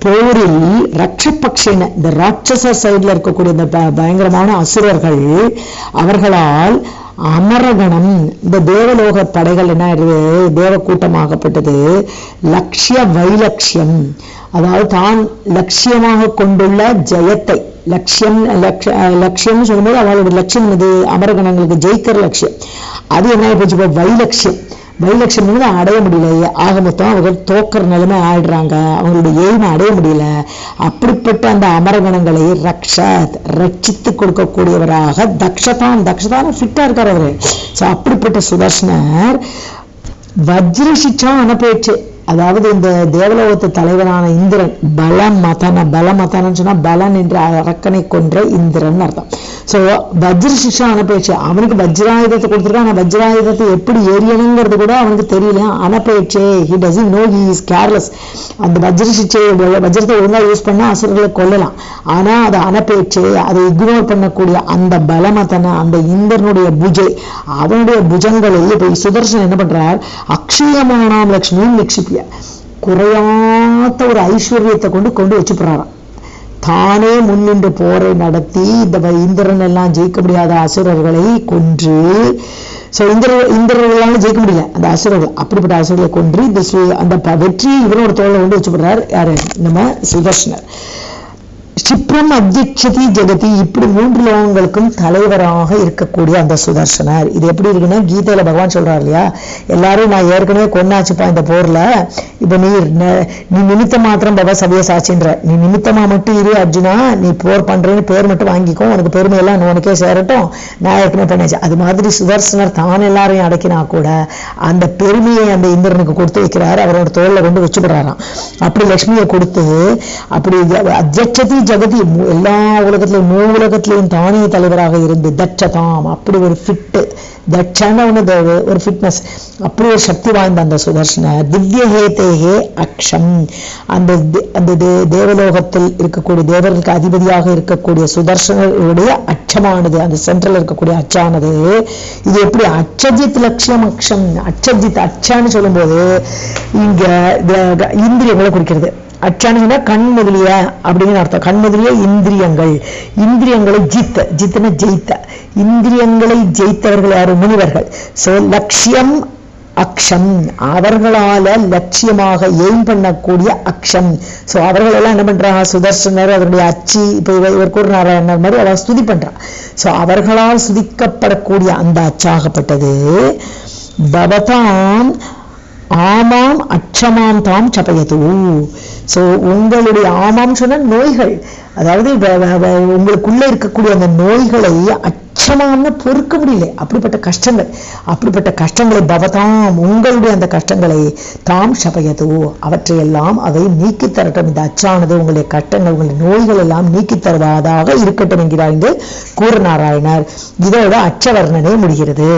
போரில் ரட்சபக்ஷின, இந்த ராட்சச சைட்ல இருக்கக்கூடிய இந்த பயங்கரமான அசுரர்கள், அவர்களால் அமரகணம், இந்த தேவலோக படைகள் என்ன ஆயிடுது, தேவ கூட்டமாகப்பட்டது லட்சிய வைலட்சியம், அதாவது தான் லட்சியமாக கொண்டுள்ள ஜெயத்தை, லட்சியம் சொல்லும்போது அவளுடைய லட்சியம் இது அமரகணங்களுக்கு ஜெயிக்கிற லட்சியம், அது என்ன போச்சு வைலட்சியம். வைலட்சியம் அடைய முடியல, ஆக மொத்தம் அவர்கள் தோக்கிற நிலைமை ஆயிடுறாங்க, அவங்களுடைய எய்மை அடைய முடியல. அப்படிப்பட்ட அந்த அமரகணங்களை ரட்சித்து கொடுக்கக்கூடியவராக தக்ஷதான ஃபிட்டா இருக்கார் அவரு. சோ அப்படிப்பட்ட சுதர்சனர் வஜ்ரசிச்சா அனுப்பேச்சு, அதாவது இந்த தேவலோகத்து தலைவனான இந்திரன் பலமதனன்னு சொன்னா பலன் என்று அரக்கனை கொன்ற இந்திரன் அர்த்தம். சோ வஜ்ரசிக்ஷா அனுப்பேச்சு, அவனுக்கு வஜ்ராயுதத்தை கொடுத்துருக்கான், ஆனா வஜ்ராயுதத்தை எப்படி எரியணுங்கிறது கூட அவனுக்கு தெரியல. அனுப்பேச்சே, he doesn't know, he is careless. அந்த வஜ்ரத்தை ஒழுங்கா யூஸ் பண்ணா அசுரர்களை கொல்லலாம், ஆனா அதை அனுப்பேச்சே, அதை இக்னோர் பண்ணக்கூடிய அந்த பலமதன, அந்த இந்திரனுடைய புஜை, அவனுடைய புஜங்களில் இப்ப சுதர்சன் என்ன பண்றார், அக்ஷயமானாம் லட்சுமியும் நிக்ஷிப்பிய, குறையாத ஒரு ஐஸ்வர்யத்தை கொண்டு வச்சுப்படுறாராம். தானே முன்னின்று போரை நடத்தி இந்த இந்திரன் எல்லாம் ஜெயிக்க முடியாத அசுரர்களை கொன்று, இந்திரர்களால ஜெயிக்க முடியல அந்த அசுரர்கள், அப்படிப்பட்ட அசுரர்களை கொன்று இந்த அந்த வெற்றி இவரோட தோலை கொண்டு வச்சுப்படுறார் யாரு, நம்ம சுதர்சனர். சிப்ரம் அத்தியட்சதி ஜெகதி, இப்படி 3 லோகங்களுக்கும் தலைவராக இருக்கக்கூடிய அந்த சுதர்சனர். இது எப்படி இருக்குன்னா, கீதையில பகவான் சொல்றாரு இல்லையா, எல்லாரும் நான் ஏற்கனவே கொன்னாச்சுப்பா இந்த போர்ல, இப்ப நீ நிமித்த மாத்திரம் பவ சபைய சாட்சின்ற, நீ நிமித்தமா மட்டும் இரு அர்ஜுனா, நீ போர் பண்றேன்னு பேர் மட்டும் வாங்கிக்கோ, உனக்கு பெருமையெல்லாம் உனக்கே சேரட்டும், நான் ஏற்கனவே பண்ணாச்சு. அது மாதிரி சுதர்சனர் தான் எல்லாரையும் அடக்கினா கூட அந்த பெருமையை அந்த இந்திரனுக்கு கொடுத்து வைக்கிறாரு, அவரோட தோல்ல கொண்டு வச்சுடுறாராம். அப்படி லட்சுமியை கொடுத்து, அப்படி அத்தியட்சதி ஜகதி, எல்லா உலகத்திலையும் 3 உலகத்திலையும் தானே தலைவராக இருந்து தட்சதாம், அப்படி ஒரு ஃபிட்டு, தட்சண ஒரு ஃபிட்னஸ், அப்படி ஒரு சக்தி வாய்ந்த அந்த சுதர்சனர். திவ்யஹேதேஹே அக்ஷம், அந்த தேவலோகத்தில் இருக்கக்கூடிய தேவர்களுக்கு அதிபதியாக இருக்கக்கூடிய சுதர்சனருடைய அச்சமானது, அந்த சென்ட்ரல் இருக்கக்கூடிய அச்சானது, இது எப்படி அச்சஜித் லட்சியம் அக்ஷம். அச்சஜித், அச்சான்னு சொல்லும் போது இங்க இந்திரியங்களை குறிக்கிறது. அச்சானுங்கன்னா கண் முதலிய அப்படிங்கிற அர்த்தம். கண் முதலிய இந்திரியங்கள், இந்திரியங்களை ஜித்தன ஜெயித்த, இந்திரியங்களை ஜெயித்தவர்கள் யாரு, முனிவர்கள். சோ லட்சியம் அக்ஷம், அவர்களால லட்சியமாக எய்ம் பண்ணக்கூடிய அக்ஷம். ஸோ அவர்களெல்லாம் என்ன பண்றாங்க, சுதர்சனர் அதனுடைய அச்சி, இப்போ இவர் கூர்நாராயணர் மாதிரி அவள் ஸ்துதி பண்றான். ஸோ அவர்களால் சுதிக்கப்படக்கூடிய அந்த அச்சாகப்பட்டது பவதாம் ஆமாம் அச்சமாம் தாம் சபயது. ஸோ உங்களுடைய ஆமாம் சொன்ன நோய்கள், அதாவது உங்களுக்குள்ள இருக்கக்கூடிய அந்த நோய்களை அச்சமாம்னு பொறுக்க முடியல, அப்படிப்பட்ட கஷ்டங்களை பவதாம் உங்களுடைய அந்த கஷ்டங்களை தாம் சபயது அவற்றையெல்லாம் அவை நீக்கி தரட்டும். இந்த அச்சானது உங்களுடைய கஷ்டங்கள், உங்களுடைய நோய்கள் எல்லாம் நீக்கி தருவதாக இருக்கட்டும் என்கிறார் இங்கு கூர்நாராயணர். இதோட அச்சவர்ணனை முடிகிறது.